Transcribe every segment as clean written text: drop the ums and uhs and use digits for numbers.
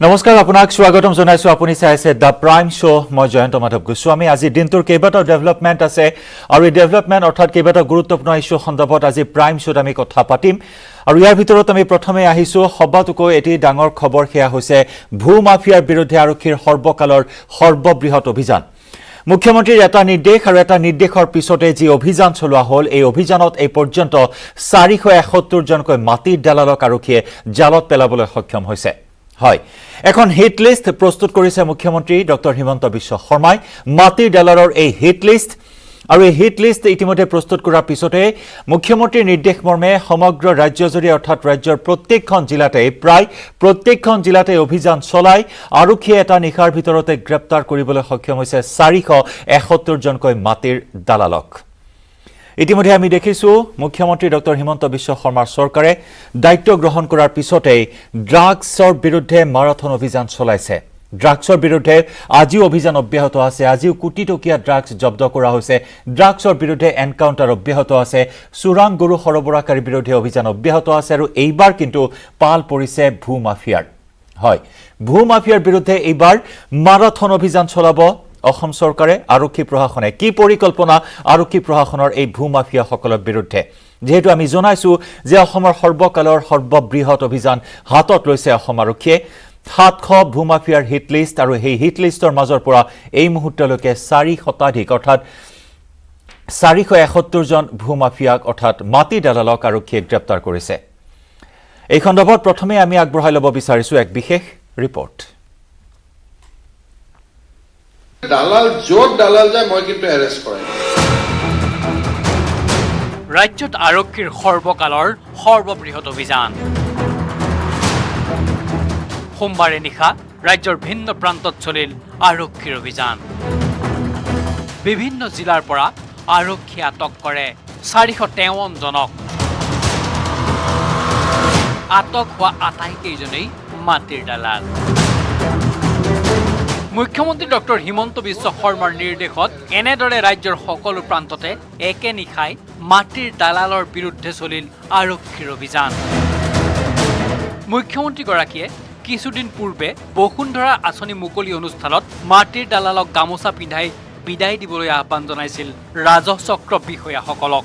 নমস্কাৰ আপোনাক স্বাগতম জনাইছো আপুনি চাইছে দা প্ৰাইম শো মই জয়ন্ত মাধৱ গোস্বামী আজি দিনটোৰ কেইবাটাও ডেভেলপমেন্ট আছে আৰু এই ডেভেলপমেন্ট অৰ্থাৎ কেইবাটাও গুৰুত্বপূৰ্ণ ইস্যু সন্দৰ্ভত আজি প্ৰাইম শোত আমি কথা পাতিম আৰু ইয়াৰ ভিতৰত আমি প্ৰথমে আহিছো সবাতোকৈ এটি ডাঙৰ খবৰ হেয়া হৈছে ভূ মাফিয়াৰ বিৰুদ্ধে আৰক্ষীৰ সৰ্বকালৰ সৰ্ববৃহৎ অভিযান মুখ্যমন্ত্ৰীৰ এটা নিৰ্দেশ আৰু এটা নিৰ্দেশৰ পিছতে যি অভিযান চলোৱা হ'ল এই অভিযানত এই পৰ্যন্ত 471 জনকৈ মাটিৰ দালালক আৰক্ষীয়ে জালত পেলাবলৈ সক্ষম হৈছে হয় এখন হিট লিষ্ট প্ৰস্তুত কৰিছে মুখ্যমন্ত্ৰী ডক্টৰ হিমন্ত বিশ্ব শৰ্মাই মাটিৰ দালালৰ এই হিট লিষ্ট আৰু এই হিট লিষ্ট ইতিমধ্যে প্ৰস্তুত কৰাৰ পিছতে মুখ্যমন্ত্ৰীৰ নিৰ্দেশ মৰ্মে সমগ্ৰ ৰাজ্যজুৰি অৰ্থাৎ ৰাজ্যৰ প্ৰত্যেকখন জিলাতে প্ৰায় প্ৰত্যেকখন জিলাতে অভিযান চলাই আৰক্ষীয়ে এটা নিশাৰ ভিতৰতে গ্ৰেপ্তাৰ কৰিবলৈ সক্ষম হৈছে 471 জনকৈ মাটিৰ দালালক ইতিমধ্যে আমি দেখিছো মুখ্যমন্ত্ৰী ডক্টৰ হিমন্ত বিশ্ব শৰ্মাৰ চৰকাৰে দায়িত্ব গ্ৰহণ কৰাৰ পিছতে ড্ৰাগছৰ বিৰুদ্ধে মাৰাথন অভিযান চলাইছে ড্ৰাগছৰ বিৰুদ্ধে আজিও অভিযান অব্যাহত আছে আজিও কোটি টকীয়া ড্ৰাগছ জব্দ কৰা হৈছে ড্ৰাগছৰ বিৰুদ্ধে এনকাউন্টাৰ অব্যাহত আছে চুৰাং গৰু সৰবৰাহকাৰীৰ বিৰুদ্ধে অভিযান অব্যাহত আছে আৰু এইবাৰ কিন্তু পাল পৰিছে ভূ মাফিয়াৰ হয় ভূ মাফিয়াৰ বিৰুদ্ধে এইবাৰ মাৰাথন অভিযান চলাব অসম চৰকাৰে আৰক্ষী প্ৰশাসনে কি পৰিকল্পনা আৰক্ষী প্ৰশাসনৰ এই ভূ মাফিয়াসকলৰ বিৰুদ্ধে যেহেতু আমি জনাইছো যে অসমৰ সৰ্বকালৰ সৰ্ববৃহৎ অভিযান হাতত লৈছে অসম আৰক্ষীয়ে 700 ভূ মাফিয়াৰ হিট লিষ্ট আৰু এই হিট লিষ্টৰ মাজৰ পৰা এই মুহূৰ্তলৈকে 4 শতাধিক অৰ্থাৎ 471 জন ভূ মাফিয়াক অৰ্থাৎ মাটি দালালক আৰক্ষীয়ে গ্ৰেপ্তাৰ কৰিছে এই খণ্ডত প্ৰথমে আমি আগবঢ়াই ল'ব বিচাৰিছো এক বিশেষ ৰিপৰ্ট দালাল জোট দালাল যায় মই কিন্তু এৰেষ্ট কৰাই ৰাজ্যত আৰক্ষীৰ সৰ্বকালৰ সৰ্ববৃহৎ অভিযান সোমবাৰে নিশা ৰাজ্যৰ ভিন্ন প্ৰান্তত চলিল আৰক্ষীৰ অভিযান বিভিন্ন জিলাৰ পৰা আৰক্ষী আটক কৰে 453 জনক আটক হোৱা আটাইকেইজনেই মাটিৰ দালাল মুখ্যমন্ত্ৰী ডক্টৰ হিমন্ত বিশ্ব শৰ্মাৰ নিৰ্দেশত এনেদৰে ৰাজ্যৰ সকলো প্ৰান্ততে একে নিশাই মাটিৰ দালালৰ বিৰুদ্ধে চলিল আৰক্ষীৰ অভিযান মুখ্যমন্ত্ৰীগৰাকীয়ে কিছুদিন পূৰ্বে বসুন্ধৰা আঁচনি মুকলি অনুষ্ঠানত মাটিৰ দালালক গামোচা পিন্ধাই বিদায় দিবলৈ আহ্বান জনাইছিল ৰাজহ চক্ৰ বিষয়াসকলক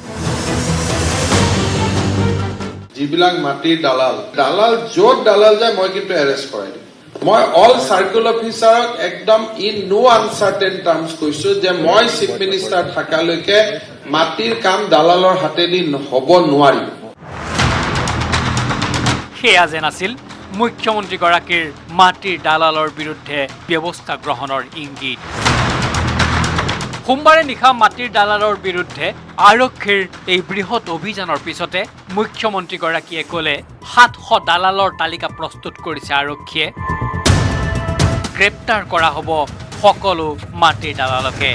যিবিলাক মাটিৰ দালাল জোট দালাল যায় মই কিন্তু এৰেষ্ট কৰাই মই অল সাৰ্কেল অফিচাৰক একদম ইন নো আনসাৰ্টেন টাৰ্মছ কৈছো যে মই চিফ মিনিষ্টাৰ থাকালৈকে মাটিৰ কাম দালালৰ হাতেদি হ'ব নোৱাৰিব সেয়া যেন আছিল মুখ্যমন্ত্ৰীগৰাকীৰ মাটিৰ দালালৰ বিৰুদ্ধে ব্যৱস্থা গ্ৰহণৰ ইংগিত সোমবাৰে নিশা মাটিৰ দালালৰ বিৰুদ্ধে আৰক্ষীৰ এই বৃহৎ অভিযানৰ পিছতে মুখ্যমন্ত্ৰীগৰাকীয়ে ক'লে 700 দালালৰ তালিকা প্ৰস্তুত কৰিছে আৰক্ষীয়ে গ্ৰেপ্তাৰ কৰা হ'ব সকলো মাটিৰ দালালকে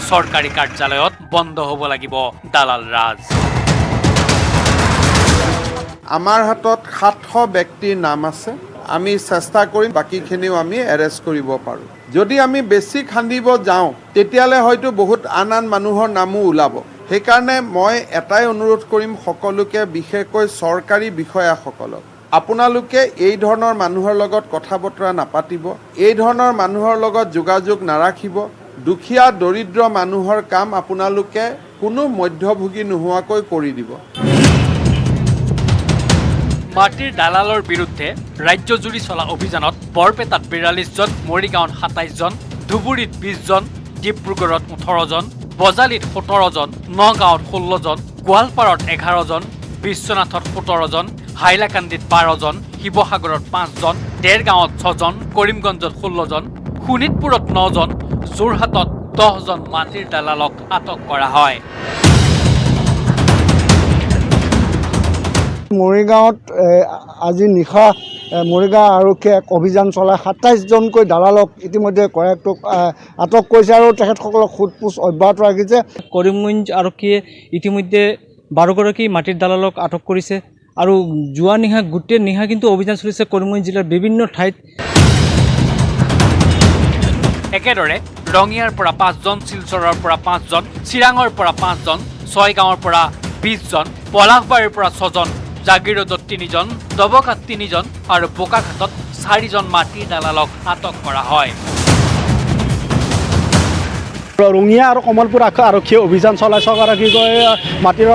চৰকাৰী কাৰ্যালয়ত বন্ধ হ'ব লাগিব দালাল ৰাজ আমাৰ হাতত 700 ব্যক্তিৰ নাম আছে আমি চেষ্টা কৰিম বাকিখিনিও আমি এৰেষ্ট কৰিব পাৰোঁ যদি আমি বেছি খান্দিব যাওঁ তেতিয়ালে হয়তো বহুত আন মানুহৰ নামো ওলাব সেইকাৰণে মই এটাই অনুৰোধ কৰিম সকলোকে বিশেষকৈ চৰকাৰী বিষয়াসকলক আপোনালোকে এই ধৰণৰ মানুহৰ লগত কথা বতৰা নাপাতিব এই ধৰণৰ মানুহৰ লগত যোগাযোগ নাৰাখিব দুখীয়া দৰিদ্ৰ মানুহৰ কাম আপোনালোকে কোনো মধ্যভোগী নোহোৱাকৈ কৰি দিব মাটিৰ দালালৰ বিৰুদ্ধে ৰাজ্যজুৰি চলা অভিযানত বৰপেটাত 42 জন মৰিগাঁৱত 27 জন ধুবুৰীত 20 জন ডিব্ৰুগড়ত 18 জন বজালীত 17 জন নগাঁৱত 16 জন গোৱালপাৰাত 11 জন বিশ্বনাথত 17 জন হাইলাকান্দিত 12 জন শিৱসাগৰত 5 জন দেৰগাঁৱত 6 জন কৰিমগঞ্জত 16 জন শোণিতপুৰত 9 জন যোৰহাটত 10 জন মাটিৰ দালালক আটক কৰা হয় মৰিগাঁৱত আজি নিশা মৰিগাঁও আৰক্ষীয়ে এক অভিযান চলাই 27 জনকৈ দালালক ইতিমধ্যে কয়েকটোক আটক কৰিছে আৰু তেখেতসকলক সোধপোছ অব্যাহত ৰাখিছে কৰিমগঞ্জ আৰক্ষীয়ে ইতিমধ্যে 12 গৰাকী মাটিৰ দালালক আটক কৰিছে আৰু যোৱা নিশা গোটেই নিশা কিন্তু অভিযান চলিছে কৰিমগঞ্জ জিলাৰ বিভিন্ন ঠাইত একেদৰে ৰঙিয়াৰ পৰা 5 জন শিলচৰৰ পৰা 5 জন চিৰাঙৰ পৰা 5 জন ছয়গাঁৱৰ পৰা 20 জন পলাশবাৰীৰ পৰা 6 জন জাগিৰোডত 3জন, দবকাত 3জন আৰু বোকাখাটত 4জন মাটিৰ দালালক আটক কৰা হয়। ৰঙিয়া আৰু কমলপুৰ আৰক্ষীয়ে অভিযান চলাই 6গৰাকীকৈ মাটিৰ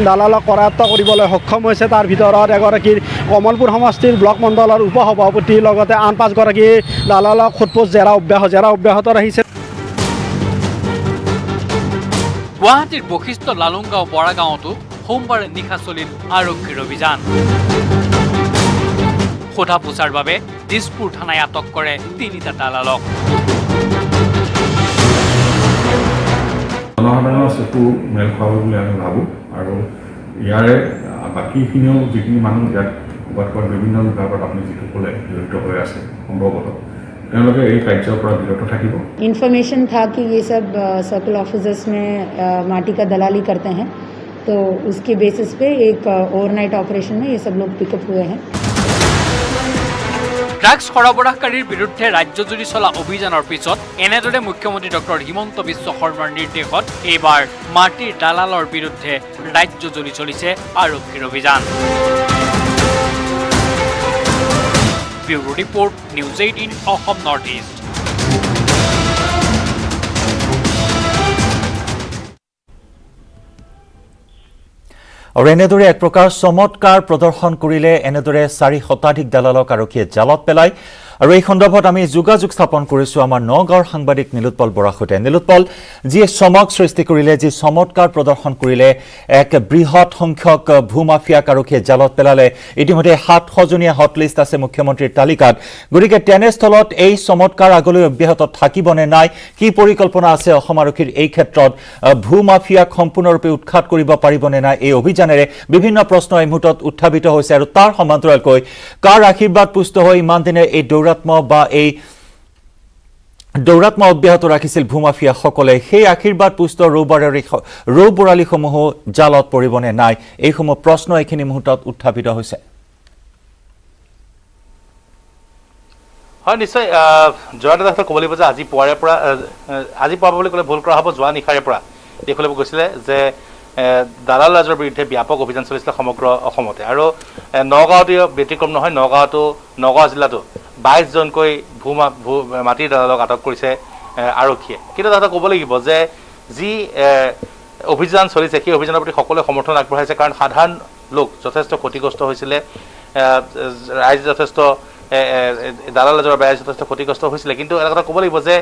দালালক কৰায়ত্ব কৰিবলৈ সক্ষম হৈছে। তাৰ ভিতৰত এগৰাকী কমলপুৰ সমষ্টিৰ ব্লক মণ্ডলৰ উপসভাপতি লগতে আন 5গৰাকী দালালক সোধপোছ জেৰা অব্যাহত ৰাখিছে। গুৱাহাটীৰ বশিষ্ঠ লালুংগাঁও বৰাগাঁৱতো সোমবাৰে নিশা চলিল আৰক্ষীৰ অভিযান। সোধা পোছাৰ বাবে দিছপুৰ থানাই আটক কৰে 3টা দালালক। জনসাধাৰণৰ চকু মেল খাব বুলি আমি ভাবোঁ আৰু ইয়াৰে বাকীখিনিও যিখিনি মানুহ ইয়াত ক'ৰবাত বিভিন্ন বিভাগত আপুনি যিটো ক'লে জড়িত হৈ আছে সম্ভৱতঃ তেওঁলোকে এই কাৰ্যৰ পৰা বিৰত থাকিব। इन्फॉर्मेशन था कि ये सब सर्कल ऑफिसेस में माटी का दलाली करते हैं, तो उसके बेसिस पे एक ओवरनाइट ऑपरेशन में ये सब लोग पिकअप हुए हैं। ড্ৰাগছ সৰবৰাহকাৰীৰ বিৰুদ্ধে ৰাজ্যজুৰি চলা অভিযানৰ পিছত এনেদৰে মুখ্যমন্ত্ৰী ডক্টৰ হিমন্ত বিশ্ব শৰ্মাৰ নিৰ্দেশত এইবাৰ মাটিৰ দালালৰ বিৰুদ্ধে ৰাজ্যজুৰি চলিছে আৰক্ষীৰ অভিযান। Bureau report, news 18 Assam north east. আৰু এনেদৰে এক প্ৰকাৰ চমৎকাৰ প্ৰদৰ্শন কৰিলে এনেদৰে 4 শতাধিক দালালক আৰক্ষীয়ে জালত পেলায়। আৰু এই সন্দৰ্ভত আমি যোগাযোগ স্থাপন কৰিছোঁ আমাৰ নগাঁৱৰ সাংবাদিক নীলোৎপল বৰাৰ সৈতে। নীলোৎপল, যিয়ে চমক সৃষ্টি কৰিলে, যি চমৎকাৰ প্ৰদৰ্শন কৰিলে, এক বৃহৎ সংখ্যক ভূমাফিয়াক আৰক্ষীয়ে জালত পেলালে। ইতিমধ্যে 700জনীয়া হটলিষ্ট আছে মুখ্যমন্ত্ৰীৰ তালিকাত। গতিকে তেনেস্থলত এই চমৎকাৰ আগলৈ অব্যাহত থাকিবনে নাই, কি পৰিকল্পনা আছে অসম আৰক্ষীৰ এই ক্ষেত্ৰত? ভূমাফিয়াক সম্পূৰ্ণৰূপে উৎখাত কৰিব পাৰিবনে নাই এই অভিযানেৰে? বিভিন্ন প্ৰশ্ন এই মুহূৰ্তত উত্থাপিত হৈছে। আৰু তাৰ সমান্তৰালকৈ কাৰ আশীৰ্বাদ পুষ্ট হৈ ইমান দিনে এই দৌৰাত্মা অব্যাহত ৰাখিছিল ভূমাফিয়াসকলে, সেই আশীৰ্বাদ পুষ্ট ৰৌ বৰালীসমূহো জালত পৰিবনে নাই, এইসমূহ প্ৰশ্ন এইখিনি মুহূৰ্তত উত্থাপিত হৈছে। হয়, নিশ্চয় জয়ন্ত দাসে ক'ব লাগিব যে আজি পুৱা বুলি ক'লে ভুল কৰা হ'ব। যোৱা নিশাৰে পৰা দেখুৱাব গৈছিলে যে দালাল ৰাজৰ বিৰুদ্ধে ব্যাপক অভিযান চলিছিলে সমগ্ৰ অসমতে। আৰু নগাঁৱতে ব্যতিক্ৰম নহয়, নগাঁও জিলাতো 22জনকৈ মাটিৰ দালালক আটক কৰিছে আৰক্ষীয়ে। কিন্তু তাতে ক'ব লাগিব যে যি অভিযান চলিছে সেই অভিযানৰ প্ৰতি সকলোৱে সমৰ্থন আগবঢ়াইছে, কাৰণ সাধাৰণ লোক যথেষ্ট ক্ষতিগ্ৰস্ত হৈছিলে, ৰাইজ যথেষ্ট দালাল ৰাজৰ ৰাইজ যথেষ্ট ক্ষতিগ্ৰস্ত হৈছিলে। কিন্তু এটা কথা ক'ব লাগিব যে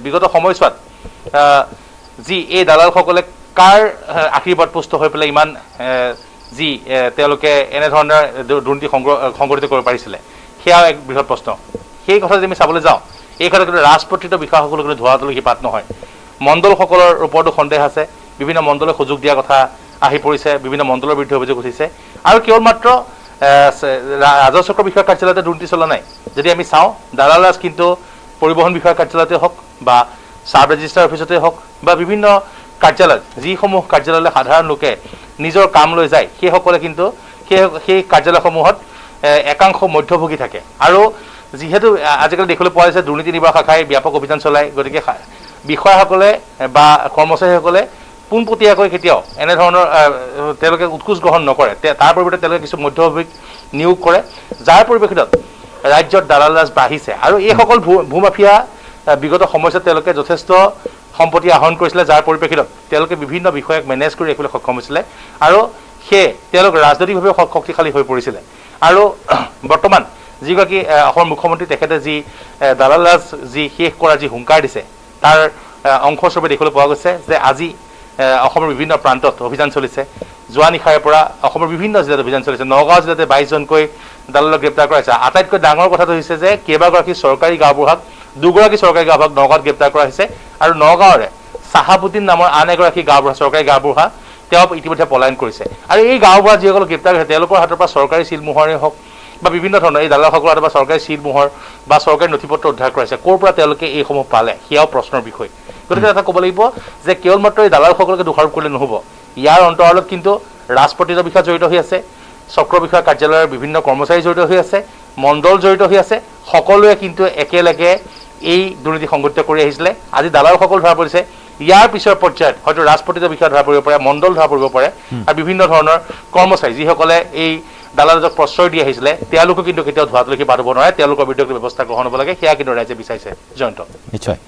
বিগত সময়ছোৱাত যি এই দালালসকলে কাৰ আশীৰ্বাদ পুষ্ট হৈ পেলাই ইমান যি তেওঁলোকে এনেধৰণৰ দুৰ্নীতি সংঘটিত কৰিব পাৰিছিলে, সেয়াও এক বৃহৎ প্ৰশ্ন। সেই কথা যদি আমি চাবলৈ যাওঁ, এই ক্ষেত্ৰত কিন্তু ৰাজপত্ৰিত বিষয়াসকলক কিন্তু ধৰাতলকি পাত নহয়। মণ্ডলসকলৰ ওপৰতো সন্দেহ আছে, বিভিন্ন মণ্ডলে সুযোগ দিয়াৰ কথা আহি পৰিছে, বিভিন্ন মণ্ডলৰ বিৰুদ্ধে অভিযোগ উঠিছে। আৰু কেৱল মাত্ৰ ৰাজহ চক্ৰ বিষয়াৰ কাৰ্যালয়তে দুৰ্নীতি চলা নাই। যদি আমি চাওঁ, দালাল ৰাজ কিন্তু পৰিবহণ বিষয়াৰ কাৰ্যালয়তে হওক বা চাব ৰেজিষ্টাৰ অফিচতে হওক বা বিভিন্ন কাৰ্যালয়ত, যিসমূহ কাৰ্যালয়লৈ সাধাৰণ লোকে নিজৰ কাম লৈ যায়, সেইসকলে কিন্তু সেই কাৰ্যালয়সমূহত একাংশ মধ্যভোগী থাকে। আৰু যিহেতু আজিকালি দেখিবলৈ পোৱা গৈছে দুৰ্নীতি নিবাৰণ শাখাই ব্যাপক অভিযান চলায়, গতিকে বিষয়াসকলে বা কৰ্মচাৰীসকলে পোনপটীয়াকৈ কেতিয়াও এনেধৰণৰ তেওঁলোকে উৎকোচ গ্ৰহণ নকৰে। তাৰ পৰিৱৰ্তে তেওঁলোকে কিছু মধ্যভোগীক নিয়োগ কৰে, যাৰ পৰিপ্ৰেক্ষিতত ৰাজ্যত দালাল ৰাজ বাঢ়িছে। আৰু এইসকল ভূমাফিয়া বিগত সময়ছোৱাত তেওঁলোকে যথেষ্ট সম্পত্তি আহৰণ কৰিছিলে, যাৰ পৰিপ্ৰেক্ষিতত তেওঁলোকে বিভিন্ন বিষয়াক মেনেজ কৰি ৰাখিবলৈ সক্ষম হৈছিলে। আৰু সেয়ে তেওঁলোক ৰাজনৈতিকভাৱে শক্তিশালী হৈ পৰিছিলে। আৰু বৰ্তমান যিগৰাকী অসমৰ মুখ্যমন্ত্ৰী, তেখেতে যি দালাল ৰাজ যি শেষ কৰাৰ যি হুংকাৰ দিছে, তাৰ অংশস্বৰূপে দেখিবলৈ পোৱা গৈছে যে আজি অসমৰ বিভিন্ন প্ৰান্তত অভিযান চলিছে। যোৱা নিশাৰে পৰা অসমৰ বিভিন্ন জিলাত অভিযান চলিছে। নগাঁও জিলাতে 22জনকৈ দালালক গ্ৰেপ্তাৰ কৰা হৈছে। আটাইতকৈ ডাঙৰ কথাটো হৈছে যে কেইবাগৰাকী চৰকাৰী গাঁওবুঢ়াক, 2গৰাকী চৰকাৰী গাঁওবুঢ়াক নগাঁৱত গ্ৰেপ্তাৰ কৰা হৈছে। আৰু নগাঁৱৰে চাহাবুদ্দিন নামৰ আন এগৰাকী গাঁওবুঢ়া, চৰকাৰী গাঁওবুঢ়া, তেওঁ ইতিমধ্যে পলায়ন কৰিছে। আৰু এই গাঁওবুঢ়া যিসকলক গ্ৰেপ্তাৰ কৰিছে, তেওঁলোকৰ হাতৰ পৰা চৰকাৰী চিলমোহৰে হওক বা বিভিন্ন ধৰণৰ এই দালালসকলৰ হাতৰ পৰা চৰকাৰী চিলমোহৰ বা চৰকাৰী নথিপত্ৰ উদ্ধাৰ কৰাইছে। ক'ৰ পৰা তেওঁলোকে এইসমূহ পালে, সেয়াও প্ৰশ্নৰ বিষয়। গতিকে এটা ক'ব লাগিব যে কেৱল মাত্ৰ এই দালালসকলকে দোষাৰোপ কৰিলে নহ'ব, ইয়াৰ অন্তৰালত কিন্তু ৰাজপত্ৰিত বিষয়া জড়িত হৈ আছে, চক্ৰ বিষয়া কাৰ্যালয়ৰ বিভিন্ন কৰ্মচাৰী জড়িত হৈ আছে, মণ্ডল জড়িত হৈ আছে। সকলোৱে কিন্তু একেলগে এই দুৰ্নীতি সংঘটিত কৰি আহিছিলে। আজি দালালসকল ধৰা পৰিছে, ইয়াৰ পিছৰ পৰ্যায়ত হয়তো ৰাজপতিত বিষয় ধৰা পৰিব পাৰে, মণ্ডল ধৰা পৰিব পাৰে আৰু বিভিন্ন ধৰণৰ কৰ্মচাৰী যিসকলে এই দালালজক প্ৰশ্ৰয় দি আহিছিলে তেওঁলোকো কিন্তু কেতিয়াও ধোঁৱাতলৈকে বাদ হ'ব নোৱাৰে, তেওঁলোকৰ বিৰুদ্ধে ব্যৱস্থা গ্ৰহণ হ'ব লাগে, সেয়া কিন্তু ৰাইজে বিচাৰিছে। জয়ন্ত। নিশ্চয়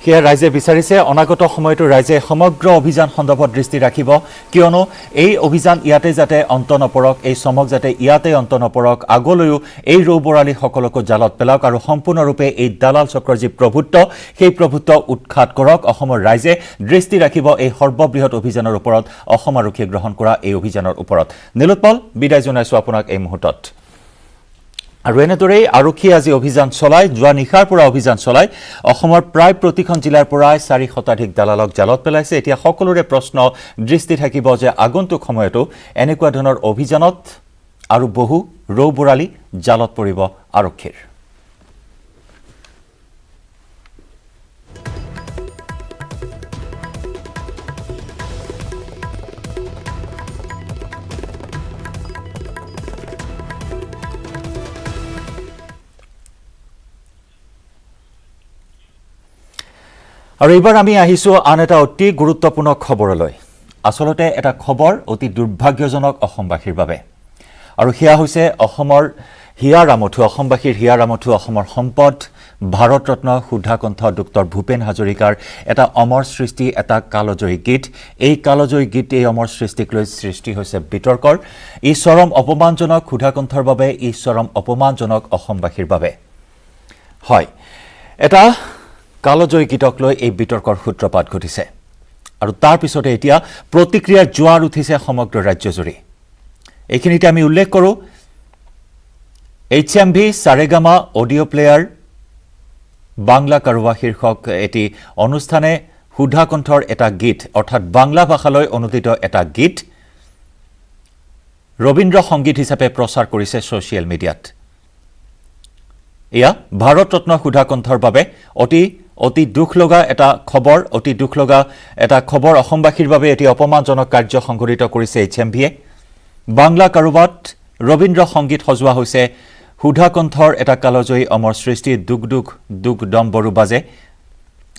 সেয়া ৰাইজে বিচাৰিছে। অনাগত সময়তো ৰাইজে সমগ্ৰ অভিযান সন্দৰ্ভত দৃষ্টি ৰাখিব, কিয়নো এই অভিযান ইয়াতে যাতে অন্ত নপৰক, এই চমক যাতে ইয়াতে অন্ত নপৰক, আগলৈও এই ৰৌ বৰালীসকলকো জালত পেলাওক আৰু সম্পূৰ্ণৰূপে এই দালাল চক্ৰৰ যি প্ৰভুত্ব সেই প্ৰভুত্ব উৎখাত কৰক। অসমৰ ৰাইজে দৃষ্টি ৰাখিব এই সৰ্ববৃহৎ অভিযানৰ ওপৰত, অসম আৰক্ষীয়ে গ্ৰহণ কৰা এই অভিযানৰ ওপৰত। নীলোৎপল, বিদায় জনাইছোঁ আপোনাক এই মুহূৰ্তত। আৰু এনেদৰেই আৰক্ষীয়ে আজি অভিযান চলাই, যোৱা নিশাৰ পৰা অভিযান চলাই অসমৰ প্ৰায় প্ৰতিখন জিলাৰ পৰাই 4 শতাধিক দালালক জালত পেলাইছে। এতিয়া সকলোৰে প্ৰশ্ন দৃষ্টি থাকিব যে আগন্তুক সময়তো এনেকুৱা ধৰণৰ অভিযানত আৰু বহু ৰৌ বৰালী জালত পৰিব আৰক্ষীৰ। আৰু এইবাৰ আমি আহিছোঁ আন এটা অতি গুৰুত্বপূৰ্ণ খবৰলৈ। আচলতে এটা খবৰ অতি দুৰ্ভাগ্যজনক অসমবাসীৰ বাবে, আৰু সেয়া হৈছে অসমৰ হিয়া ৰামঠু, অসমবাসীৰ হিয়া ৰামঠু, অসমৰ সম্পদ, ভাৰত ৰত্ন সুধাকণ্ঠ ডক্টৰ ভূপেন হাজৰিকাৰ এটা অমৰ সৃষ্টি, এটা কালজয়ী গীত। এই কালজয়ী গীত, এই অমৰ সৃষ্টিক লৈ সৃষ্টি হৈছে বিতৰ্কৰ। ই চৰম অপমানজনক সুধাকণ্ঠৰ বাবে, ই চৰম অপমানজনক অসমবাসীৰ বাবে। হয়, এটা কালজয়ী গীতক লৈ এই বিতৰ্কৰ সূত্ৰপাত ঘটিছে আৰু তাৰ পিছতে এতিয়া প্ৰতিক্ৰিয়াৰ জোৱাৰ উঠিছে সমগ্ৰ ৰাজ্যজুৰি। এইখিনিতে আমি উল্লেখ কৰোঁ, HMV Saregama audio' player Bangla কাৰুৱা শীৰ্ষক এটি অনুষ্ঠানে সুধাকণ্ঠৰ এটা গীত, অৰ্থাৎ বাংলা ভাষালৈ অনুদিত এটা গীত ৰবীন্দ্ৰ সংগীত হিচাপে প্ৰচাৰ কৰিছে ছ'চিয়েল মিডিয়াত। এয়া ভাৰত ৰত্ন সুধাকণ্ঠৰ বাবে অতি দুখ লগা এটা খবৰ, অতি দুখ লগা এটা খবৰ। অসমবাসীৰ বাবে এটি অপমানজনক কাৰ্য সংঘটিত কৰিছে HMVয়ে। বাংলা কাৰুৱাত ৰবীন্দ্ৰ সংগীত সজোৱা হৈছে সুধাকণ্ঠৰ এটা কালজয়ী অমৰ সৃষ্টি, দুগ দুগ দুগ দম বৰু বাজে।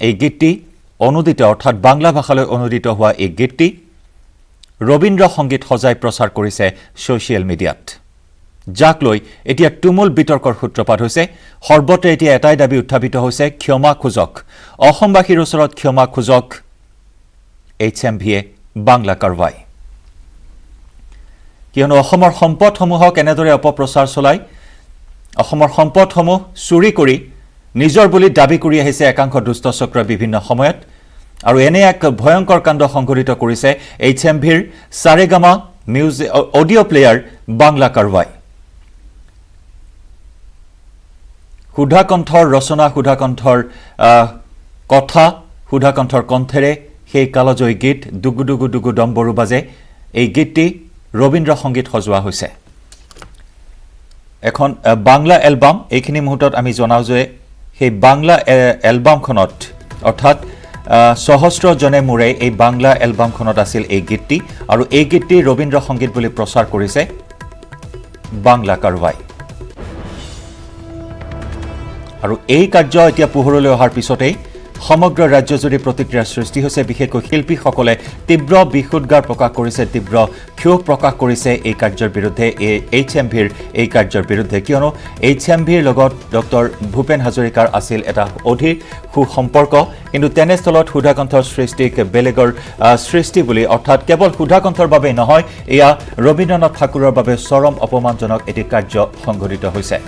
এই গীতটি অনুদিত, অৰ্থাৎ বাংলা ভাষালৈ অনুদিত হোৱা এই গীতটি ৰবীন্দ্ৰ সংগীত সজাই প্ৰচাৰ কৰিছে ছ'চিয়েল মিডিয়াত, যাক লৈ এতিয়া তুমুল বিতৰ্কৰ সূত্ৰপাত হৈছে। সৰ্বতে এতিয়া এটাই দাবী উত্থাপিত হৈছে, ক্ষমা খোজক, অসমবাসীৰ ওচৰত ক্ষমা খোজক HMVয়ে, বাংলা কাৰুৱাই। কিয়নো অসমৰ সম্পদসমূহক এনেদৰে অপপ্ৰচাৰ চলাই, অসমৰ সম্পদসমূহ চুৰি কৰি নিজৰ বুলি দাবী কৰি আহিছে একাংশ দুষ্ট চক্ৰই বিভিন্ন সময়ত, আৰু এনে এক ভয়ংকৰ কাণ্ড সংঘটিত কৰিছে HMVৰ সাৰেগামা অডিঅ' প্লেয়াৰ বাংলা কাৰুৱাই। সুধাকণ্ঠৰ ৰচনা, সুধাকণ্ঠৰ কথা, সুধাকণ্ঠৰ কণ্ঠেৰে সেই কালজয়ী গীত দুগু দুগু দুগু দম বৰু বাজে, এই গীতটি ৰবীন্দ্ৰ সংগীত সজোৱা হৈছে। এখন বাংলা এলবাম, এইখিনি মুহূৰ্তত আমি জনাওঁ যে সেই বাংলা এলবামখনত, অৰ্থাৎ সহস্ৰজনে মোৰে, এই বাংলা এলবামখনত আছিল এই গীতটি, আৰু এই গীতটি ৰবীন্দ্ৰ সংগীত বুলি প্ৰচাৰ কৰিছে বাংলা কাৰুৱাই। আৰু এই কাৰ্য এতিয়া পোহৰলৈ অহাৰ পিছতেই সমগ্ৰ ৰাজ্যজুৰি প্ৰতিক্ৰিয়াৰ সৃষ্টি হৈছে। বিশেষকৈ শিল্পীসকলে তীব্ৰ বিষোদ্গাৰ প্ৰকাশ কৰিছে, তীব্ৰ ক্ষোভ প্ৰকাশ কৰিছে এই কাৰ্যৰ বিৰুদ্ধে, HMVৰ এই কাৰ্যৰ বিৰুদ্ধে। কিয়নো HMVৰ লগত ডক্টৰ ভূপেন হাজৰিকাৰ আছিল এটা অধিক সুসম্পৰ্ক, কিন্তু তেনেস্থলত সুধাকণ্ঠৰ সৃষ্টিক বেলেগৰ সৃষ্টি বুলি, অৰ্থাৎ কেৱল সুধাকণ্ঠৰ বাবে নহয়, এয়া ৰবীন্দ্ৰনাথ ঠাকুৰৰ বাবে চৰম অপমানজনক এটি কাৰ্য সংঘটিত হৈছে।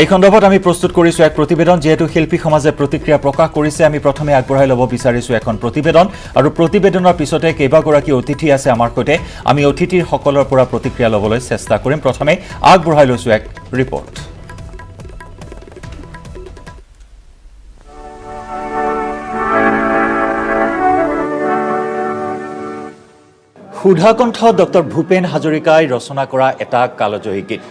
এই সন্দৰ্ভত আমি প্ৰস্তুত কৰিছোঁ এক প্ৰতিবেদন। যিহেতু শিল্পী সমাজে প্ৰতিক্ৰিয়া প্ৰকাশ কৰিছে, আমি প্ৰথমে আগবঢ়াই ল'ব বিচাৰিছোঁ এখন প্ৰতিবেদন, আৰু প্ৰতিবেদনৰ পিছতে কেইবাগৰাকী অতিথি আছে আমাৰ সৈতে। আমি অতিথিসকলৰ পৰা প্ৰতিক্ৰিয়া ল'বলৈ চেষ্টা কৰিম। প্ৰথমে আগবঢ়াই লৈছোঁ এক ৰিপৰ্ট। সুধাকণ্ঠ ডক্টৰ ভূপেন হাজৰিকাই ৰচনা কৰা এটা কালজয়ী গীত।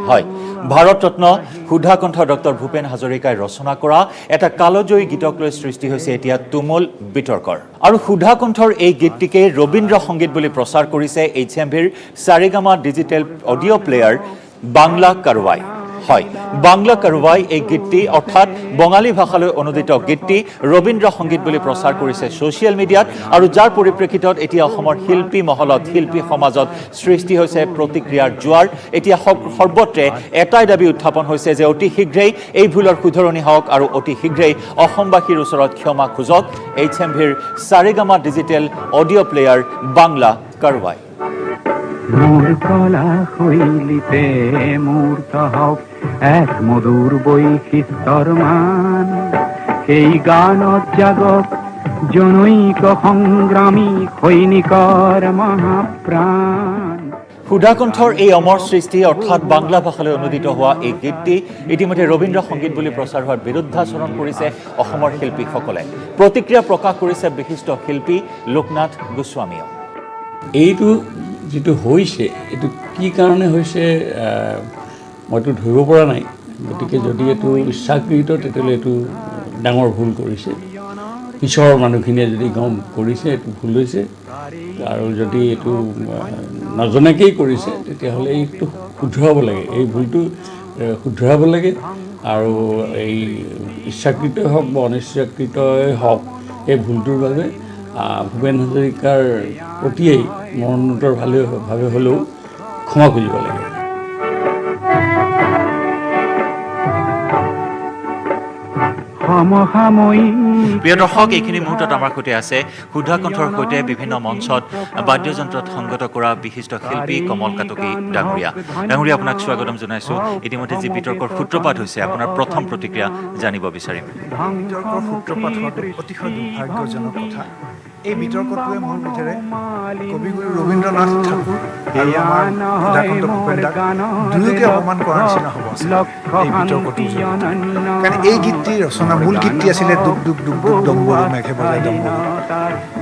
হয়, ভাৰত ৰত্ন সুধাকণ্ঠ ডক্টৰ ভূপেন হাজৰিকাই ৰচনা কৰা এটা কালজয়ী গীতক লৈ সৃষ্টি হৈছে এতিয়া তুমুল বিতৰ্কৰ। আৰু সুধাকণ্ঠৰ এই গীতটিকে ৰবীন্দ্ৰ সংগীত বুলি প্ৰচাৰ কৰিছে HMVৰ Saregama digital audio' player Bangla কাৰুৱাই। হয় বাংলা কাৰৱাই এই গীতটি অৰ্থাৎ বঙালী ভাষালৈ অনুদিত গীতটি ৰবীন্দ্ৰ সংগীত বুলি প্ৰচাৰ কৰিছে ছ'চিয়েল মিডিয়াত আৰু যাৰ পৰিপ্ৰেক্ষিতত এতিয়া অসমৰ শিল্পী মহলত শিল্পী সমাজত সৃষ্টি হৈছে প্ৰতিক্ৰিয়াৰ জোৱাৰ এতিয়া সৰ্বত্ৰে এটাই দাবী উত্থাপন হৈছে যে অতি শীঘ্ৰেই এই ভুলৰ শুধৰণি হওক আৰু অতি শীঘ্ৰেই অসমবাসীৰ ওচৰত ক্ষমা খোজক HMVৰ Saregama digital audio' player Bangla কাৰৱাই মোৰ কলা শৈলীতে মূৰ্ত হওক এক মধুৰ বৈশিষ্ট্যৰ মান এই গানত জাগক জনৈক সংগ্ৰামী সৈনিকৰ মহাপ্ৰাণ সুধাকণ্ঠৰ এই অমৰ সৃষ্টি অৰ্থাৎ বাংলা ভাষালৈ অনুদিত হোৱা এই গীতটি ইতিমধ্যে ৰবীন্দ্ৰ সংগীত বুলি প্ৰচাৰ হোৱাৰ বিৰুদ্ধাচৰণ কৰিছে অসমৰ শিল্পীসকলে প্ৰতিক্ৰিয়া প্ৰকাশ কৰিছে বিশিষ্ট শিল্পী লোকনাথ গোস্বামীয়ে এইটো যেটো হৈছে এটো কি কাৰণে হৈছে মইতো ধৰিব পৰা নাই গতিকে যদি এটো ইচ্ছাকৃত তেতিয়াহ'লে এটো ডাঙৰ ভুল কৰিছে পিছৰ মানুহখিনিয়ে যদি গম কৰিছে এটো ভুল হৈছে আৰু যদি এটো নজনাকেই কৰিছে তেতিয়াহ'লে এইটো শুধৰাব লাগে এই ভুলটো শুধৰাব লাগে আৰু এই ইচ্ছাকৃতই হওক বা অনিচ্ছাকৃতই হওক এই ভুলটোৰ বাবে ভূপেন হাজৰিকাৰ প্ৰতিয়েই মৰণোত্তৰ ভাৱে হ'লেও ক্ষমা খুজিব লাগে প্ৰিয় দৰ্শক এইখিনি মুহূৰ্তত আমাৰ সৈতে আছে সুধাকণ্ঠৰ সৈতে বিভিন্ন মঞ্চত বাদ্যযন্ত্ৰত সংগত কৰা বিশিষ্ট শিল্পী কমল কাটকী ডাঙৰীয়া আপোনাক স্বাগতম জনাইছোঁ ইতিমধ্যে যি বিতৰ্কৰ সূত্ৰপাত হৈছে আপোনাৰ প্ৰথম প্ৰতিক্ৰিয়া জানিব বিচাৰিম বিতৰ্কৰ সূত্ৰপাত হোৱাটো অতিশয় দুৰ্ভাগ্যজনক কথা এই বিতৰ্কটোৱে মোৰ বোধেৰে কবিগুৰু ৰবীন্দ্ৰনাথ ঠাকুৰ আৰু আমাৰ সুধাকণ্ঠ ভূপেন দাক দুয়োকে অপমান কৰাৰ নিচিনা হ'ব এই বিতৰ্কটো কাৰণ এই গীতটিৰ ৰচনা মূল গীতটি আছিলে দুখ দুখ দুখ দুখ ডম্বৰু মেঘে বজাই ডম্বৰু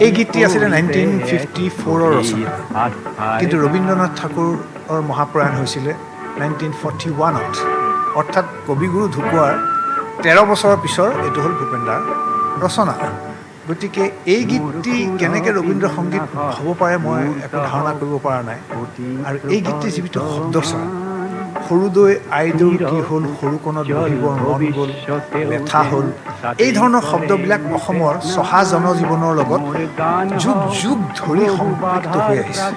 এই গীতটি আছিলে 1954ৰ ৰচনা কিন্তু ৰবীন্দ্ৰনাথ ঠাকুৰৰ মহাপ্ৰয়াণ হৈছিলে 1941ত অৰ্থাৎ কবিগুৰু ঢুকুৱাৰ 13 বছৰৰ পিছৰ এইটো হ'ল ভূপেন দাৰ ৰচনা গতিকে এই গীতটি কেনেকৈ ৰবীন্দ্ৰ সংগীত হ'ব পাৰে মই একো ধাৰণা কৰিব পৰা নাই আৰু এই গীতটি যিটো শব্দচা সৰুদৈ আইদৈ কি হ'ল সৰুকণত বহিবৰ মন গ'ল লেঠা হ'ল এই ধৰণৰ শব্দবিলাক অসমৰ চহা জনজীৱনৰ লগত যুগ যুগ ধৰি সম্পৰ্কিত হৈ আহিছে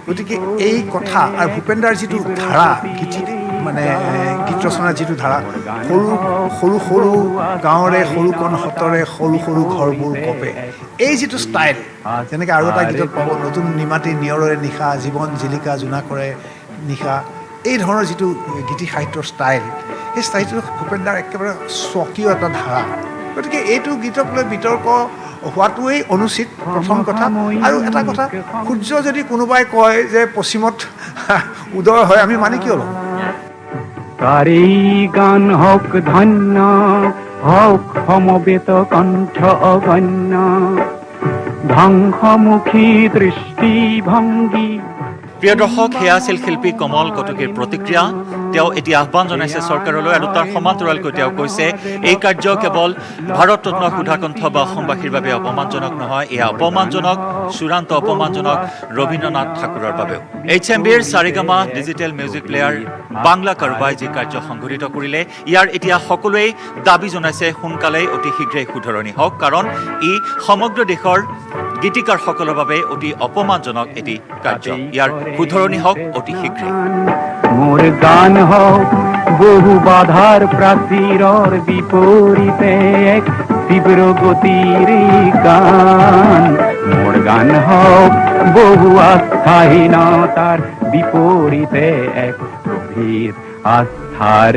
গতিকে এই কথা আৰু ভূপেন দাৰ যিটো ধাৰা মানে গীত ৰচনাৰ যিটো ধাৰা সৰু সৰু গাঁৱৰে সৰুকণ হতৰে সৰু সৰু ঘৰবোৰ কপে এই যিটো ষ্টাইল যেনেকৈ আৰু এটা গীতত পাব নতুন নিমাতি নিয়ৰৰে নিশা জীৱন জিলিকা জোনা কৰে নিশা এই ধৰণৰ যিটো গীতি সাহিত্যৰ ষ্টাইল সেই ষ্টাইলটো ভূপেন দাৰ একেবাৰে স্বকীয় এটা ধাৰা গতিকে এইটো গীতক লৈ বিতৰ্ক হোৱাটোৱেই অনুচিত প্ৰথম কথা আৰু এটা কথা সূৰ্য যদি কোনোবাই কয় যে পশ্চিমত উদয় হয় আমি মানি কিয় ল'ম তাৰে গান হওক ধন্য হওক সমবেত কণ্ঠ অগণ্য ধ্বংসমুখী দৃষ্টিভংগী প্ৰিয় দৰ্শক সেয়া আছিল শিল্পী কমল কাটকীৰ প্ৰতিক্ৰিয়া তেওঁ এতিয়া আহ্বান জনাইছে চৰকাৰলৈ আৰু তাৰ সমান্তৰালকৈ তেওঁ কৈছে এই কাৰ্য কেৱল ভাৰত ৰত্ন সুধাকণ্ঠ বা অসমবাসীৰ বাবে অপমানজনক নহয় এয়া অপমানজনক চূড়ান্ত অপমানজনক ৰবীন্দ্ৰনাথ ঠাকুৰৰ বাবেও HMVৰ Saregama digital music player Bangla কাৰৱাই যি কাৰ্য সংঘটিত কৰিলে ইয়াৰ এতিয়া সকলোৱেই দাবী জনাইছে সোনকালেই অতি শীঘ্ৰেই শুধৰণি হওক কাৰণ ই সমগ্ৰ দেশৰ গীতিকাৰসকলৰ বাবে অতি অপমানজনক এটি কাৰ্য ইয়াৰ শুধৰণি হওক অতি শীঘ্ৰে মোর গান হওক বহু বাধার প্রাচীরর বিপরীতে এক তীব্র গতির গান মোর গান হওক বহু আস্থাহীনতার বিপরীতে এক গভীর আস্থার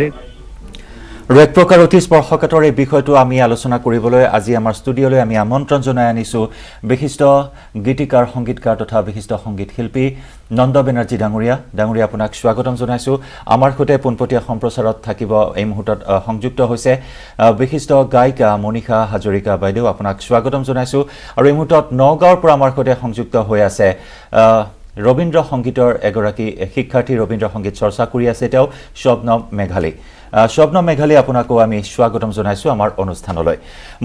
এক প্ৰকাৰ অতি স্পৰ্শকাতৰ এই বিষয়টো আমি আলোচনা কৰিবলৈ আজি আমাৰ ষ্টুডিঅ'লৈ আমি আমন্ত্ৰণ জনাই আনিছোঁ বিশিষ্ট গীতিকাৰ সংগীতকাৰ তথা বিশিষ্ট সংগীত শিল্পী নন্দ বেনাৰ্জী ডাঙৰীয়া আপোনাক স্বাগতম জনাইছোঁ আমাৰ সৈতে পোনপটীয়া সম্প্ৰচাৰত থাকিব এই মুহূৰ্তত সংযুক্ত হৈছে বিশিষ্ট গায়িকা মনীষা হাজৰিকা বাইদেউ আপোনাক স্বাগতম জনাইছোঁ আৰু এই মুহূৰ্তত নগাঁৱৰ পৰা আমাৰ সৈতে সংযুক্ত হৈ আছে ৰবীন্দ্ৰ সংগীতৰ এগৰাকী শিক্ষাৰ্থী ৰবীন্দ্ৰ সংগীত চৰ্চা কৰি আছে তেওঁ শবনম মেঘালী শবনম মেঘালী আপোনাকো আমি স্বাগতম জনাইছোঁ আমাৰ অনুষ্ঠানলৈ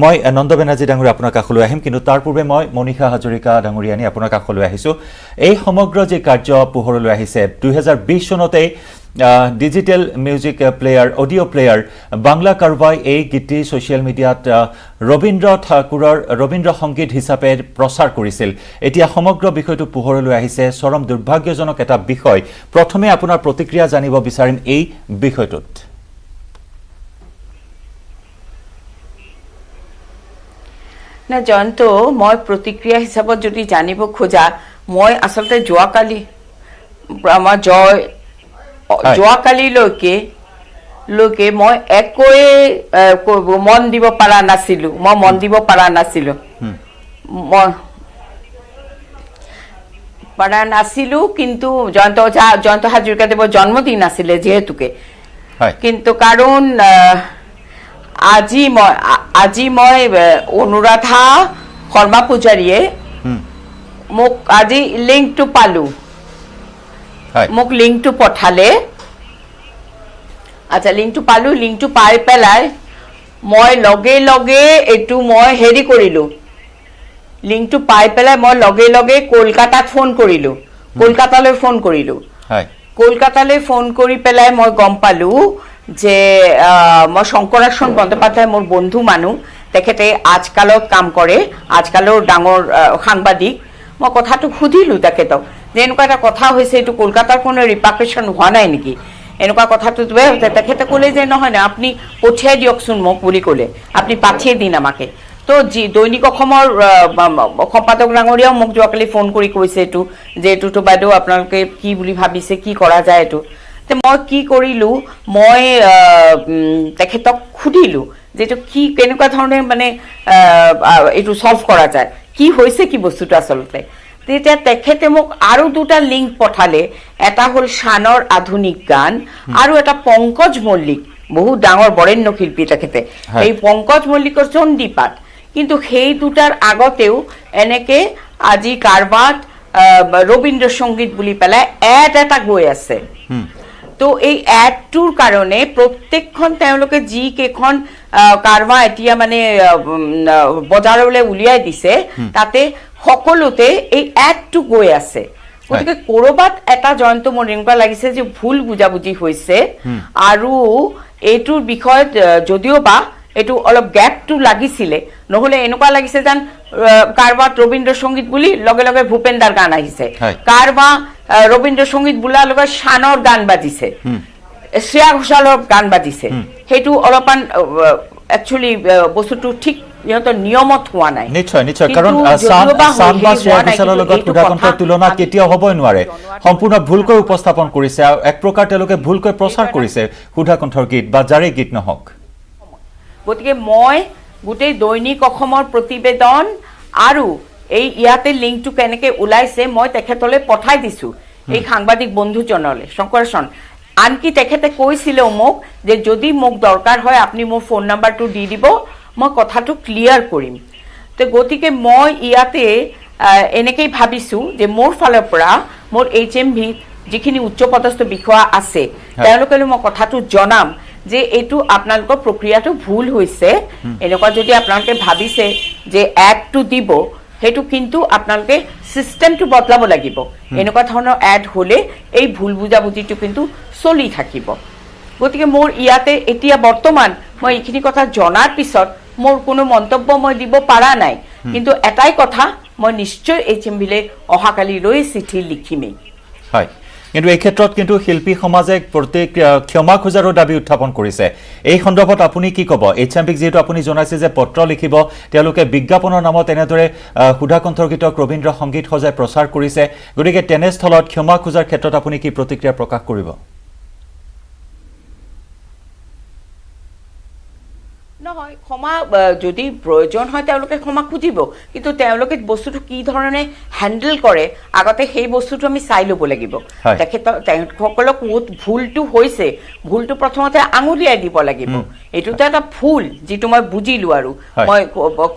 মই নন্দ বেনাৰ্জী ডাঙৰীয়া আপোনাৰ কাষলৈ আহিম কিন্তু তাৰ পূৰ্বে মই মনীষা হাজৰিকা ডাঙৰীয়া আনি আপোনাৰ কাষলৈ আহিছোঁ এই সমগ্ৰ যে কাৰ্য পোহৰলৈ আহিছে 2020 চনতেই digital music player audio' player Bangla কাৰবাই এই গীতটি ছ'চিয়েল মিডিয়াত ৰবীন্দ্ৰ ঠাকুৰৰ ৰবীন্দ্ৰ সংগীত হিচাপে প্ৰচাৰ কৰিছিল এতিয়া সমগ্ৰ বিষয়টো পোহৰলৈ আহিছে চৰম দুৰ্ভাগ্যজনক এটা বিষয় প্ৰথমে আপোনাৰ প্ৰতিক্ৰিয়া জানিব বিচাৰিম এই বিষয়টোত না জয়ন্ত মই প্ৰতিক্ৰিয়া হিচাপত যদি জানিব খোজা মই আচলতে যোৱাকালি আমাৰ যোৱাকালিলৈকে মই একোৱে মন দিব পৰা নাছিলো কিন্তু জয়ন্ত হাজৰিকাদেৱৰ জন্মদিন আছিলে যিহেতুকে কিন্তু কাৰণ আজি মই অনুৰাধা শৰ্মা পূজাৰীয়ে মোক আজি লিংকটো পালো মোক লিংকটো পঠালে আচ্ছা লিংকটো পালো লিংকটো পাই পেলাই মই লগে লগে এটু মই হেৰি কৰিলো লিংকটো পাই পেলাই মই লগে লগে কলকাতাত ফোন কৰিলো কলকাতালৈ ফোন কৰি পেলাই মই গম পালো যে মই শংকৰাচৰণ বন্দ্যোপাধ্যায় মোৰ বন্ধু মানুহ তেখেতে আজকালত কাম কৰে আজকালৰ ডাঙৰ সাংবাদিক মই কথাটো সুধিলো তেখেতক যে এনেকুৱা এটা কথা হৈছে এইটো কলকাতাৰ কোনো ৰিপাৰ্কেশ্যন হোৱা নাই নেকি এনেকুৱা কথাটো তেখেতে ক'লে যে নহয় না আপুনি পঠিয়াই দিয়কচোন মোক বুলি ক'লে আপুনি পাঠিয়ে দিন আমাকে তো দৈনিক অসমৰ সম্পাদক ডাঙৰীয়াও মোক যোৱাকালি ফোন কৰি কৈছে এইটো যে এইটোতো বাইদেউ আপোনালোকে কি বুলি ভাবিছে কি কৰা যায় এইটো তে মই কি কৰিলো মই তেখেতক সুধিলো যে এইটো কি কেনেকুৱা ধৰণে মানে এইটো সলভ কৰা যায় কি হৈছে কি বস্তুটো আচলতে তেতিয়া তেখেতে মোক আৰু দুটা লিংক পঠালে এটা হ'ল শানৰ আধুনিক গান আৰু এটা পংকজ মল্লিক বহু ডাঙৰ বৰেণ্য শিল্পী তেখেতে এই পংকজ মল্লিকৰ চণ্ডীপাঠ কিন্তু সেই দুটাৰ আগতেও এনেকে আজি কাৰবাত ৰবীন্দ্ৰ সংগীত বুলি পেলাই এড এটা গৈ আছে তো এই এডটোৰ কাৰণে প্ৰত্যেকখন তেওঁলোকে যি কেইখন কাৰবা এতিয়া মানে বজাৰলৈ উলিয়াই দিছে তাতে সকলোতে এই এডটো গৈ আছে গতিকে কৰবাত এটা জয়ন্ত মোৰ এনেকুৱা লাগিছে যে ভুল বুজাবুজি হৈছে আৰু এইটোৰ বিষয়ত যদিও বা এইটো অলপ গ্যাপটো লাগিছিলে নহলে এনেকুৱা লাগিছে যেন কাৰবাত ৰবীন্দ্ৰ সংগীত বুলি লগে লগে ভূপেন্দাৰ গান আহিছে কাৰবা ৰবীন্দ্ৰ সংগীত বোলা লগে শানৰ গান বাজিছে শ্ৰেয়া ঘোষালৰ গান বাজিছে সেইটো অলপমান একচুয়ালি বস্তুটো ঠিক ইহঁতৰ নিয়মত হোৱা নাই নিশ্চয় নিশ্চয় কাৰণ শ্ৰেয়া ঘোষালৰ লগত সুধাকণ্ঠৰ তুলনা কেতিয়াও হ'বই নোৱাৰে সম্পূৰ্ণ ভুলকৈ উপস্থাপন কৰিছে আৰু এক প্ৰকাৰ তেওঁলোকে ভুলকৈ প্ৰচাৰ কৰিছে সুধাকণ্ঠৰ গীত বা যাৰে গীত নহওক গতিকে মই গোটেই দৈনিক অসমৰ প্ৰতিবেদন আৰু এই ইয়াতে লিংকটো কেনেকে ওলাইছে মই তেখেতলৈ পঠাই দিছো এই সাংবাদিক বন্ধুজনলৈ শংকৰচৰণ আনকি তেখেতে কৈছিলে মোক যে যদি মোক দৰকাৰ হয় আপুনি মোৰ ফোন নাম্বাৰটো দি দিব মই কথাটো ক্লিয়াৰ কৰিম তো গতিকে মই ইয়াতে এনেকেই ভাবিছো যে মোৰ ফালৰ পৰা মোৰ HMV যিখিনি উচ্চপদস্থ বিষয়া আছে তেওঁলোকলৈ মই কথাটো জনাম যে এইটো আপোনালোকৰ প্ৰক্ৰিয়াটো ভুল হৈছে এনেকুৱা যদি আপোনালোকে ভাবিছে যে এডটো দিব হেতু কিন্তু আপোনালোকে সিস্টেমটো বদলাব লাগিব এনেকুৱা ধৰণৰ এড হলে এই ভুল বুজাবুজিটো কিন্তু চলি থাকিব গতিকে মোৰ ইয়াতে এতিয়া বৰ্তমান মই এইখিনি কথা জনাৰ পিছত মোৰ কোনো মন্তব্য মই দিব পাৰা নাই কিন্তু এটাই কথা মই নিশ্চয় HMV-লে অহাকালিলৈ চিঠি লিখিমেই হয় কিন্তু এই ক্ষেত্ৰত কিন্তু শিল্পী সমাজে প্ৰত্যেক ক্ষমা খোজাৰো দাবী উত্থাপন কৰিছে এই সন্দৰ্ভত আপুনি কি ক'ব HMV-ক যেহেতু আপুনি জনাইছে যে পত্ৰ লিখিব তেওঁলোকে বিজ্ঞাপনৰ নামত এনেদৰে সুধাকণ্ঠৰ গীতক ৰবীন্দ্ৰ সংগীত সজাই প্ৰচাৰ কৰিছে গতিকে তেনেস্থলত ক্ষমা খোজাৰ ক্ষেত্ৰত আপুনি কি প্ৰতিক্ৰিয়া প্ৰকাশ কৰিব নহয় ক্ষমা যদি প্ৰয়োজন হয় তেওঁলোকে ক্ষমা খুজিব কিন্তু তেওঁলোকে বস্তুটো কি ধৰণে হ্যান্ডেল কৰে আগতে সেই বস্তুটো আমি চাই ল'ব লাগিব তেখেতসকলক ভুলটো হৈছে ভুলটো প্ৰথমতে আঙুলিয়াই দিব লাগিব এইটোতো এটা ভুল যিটো মই বুজিলো আৰু মই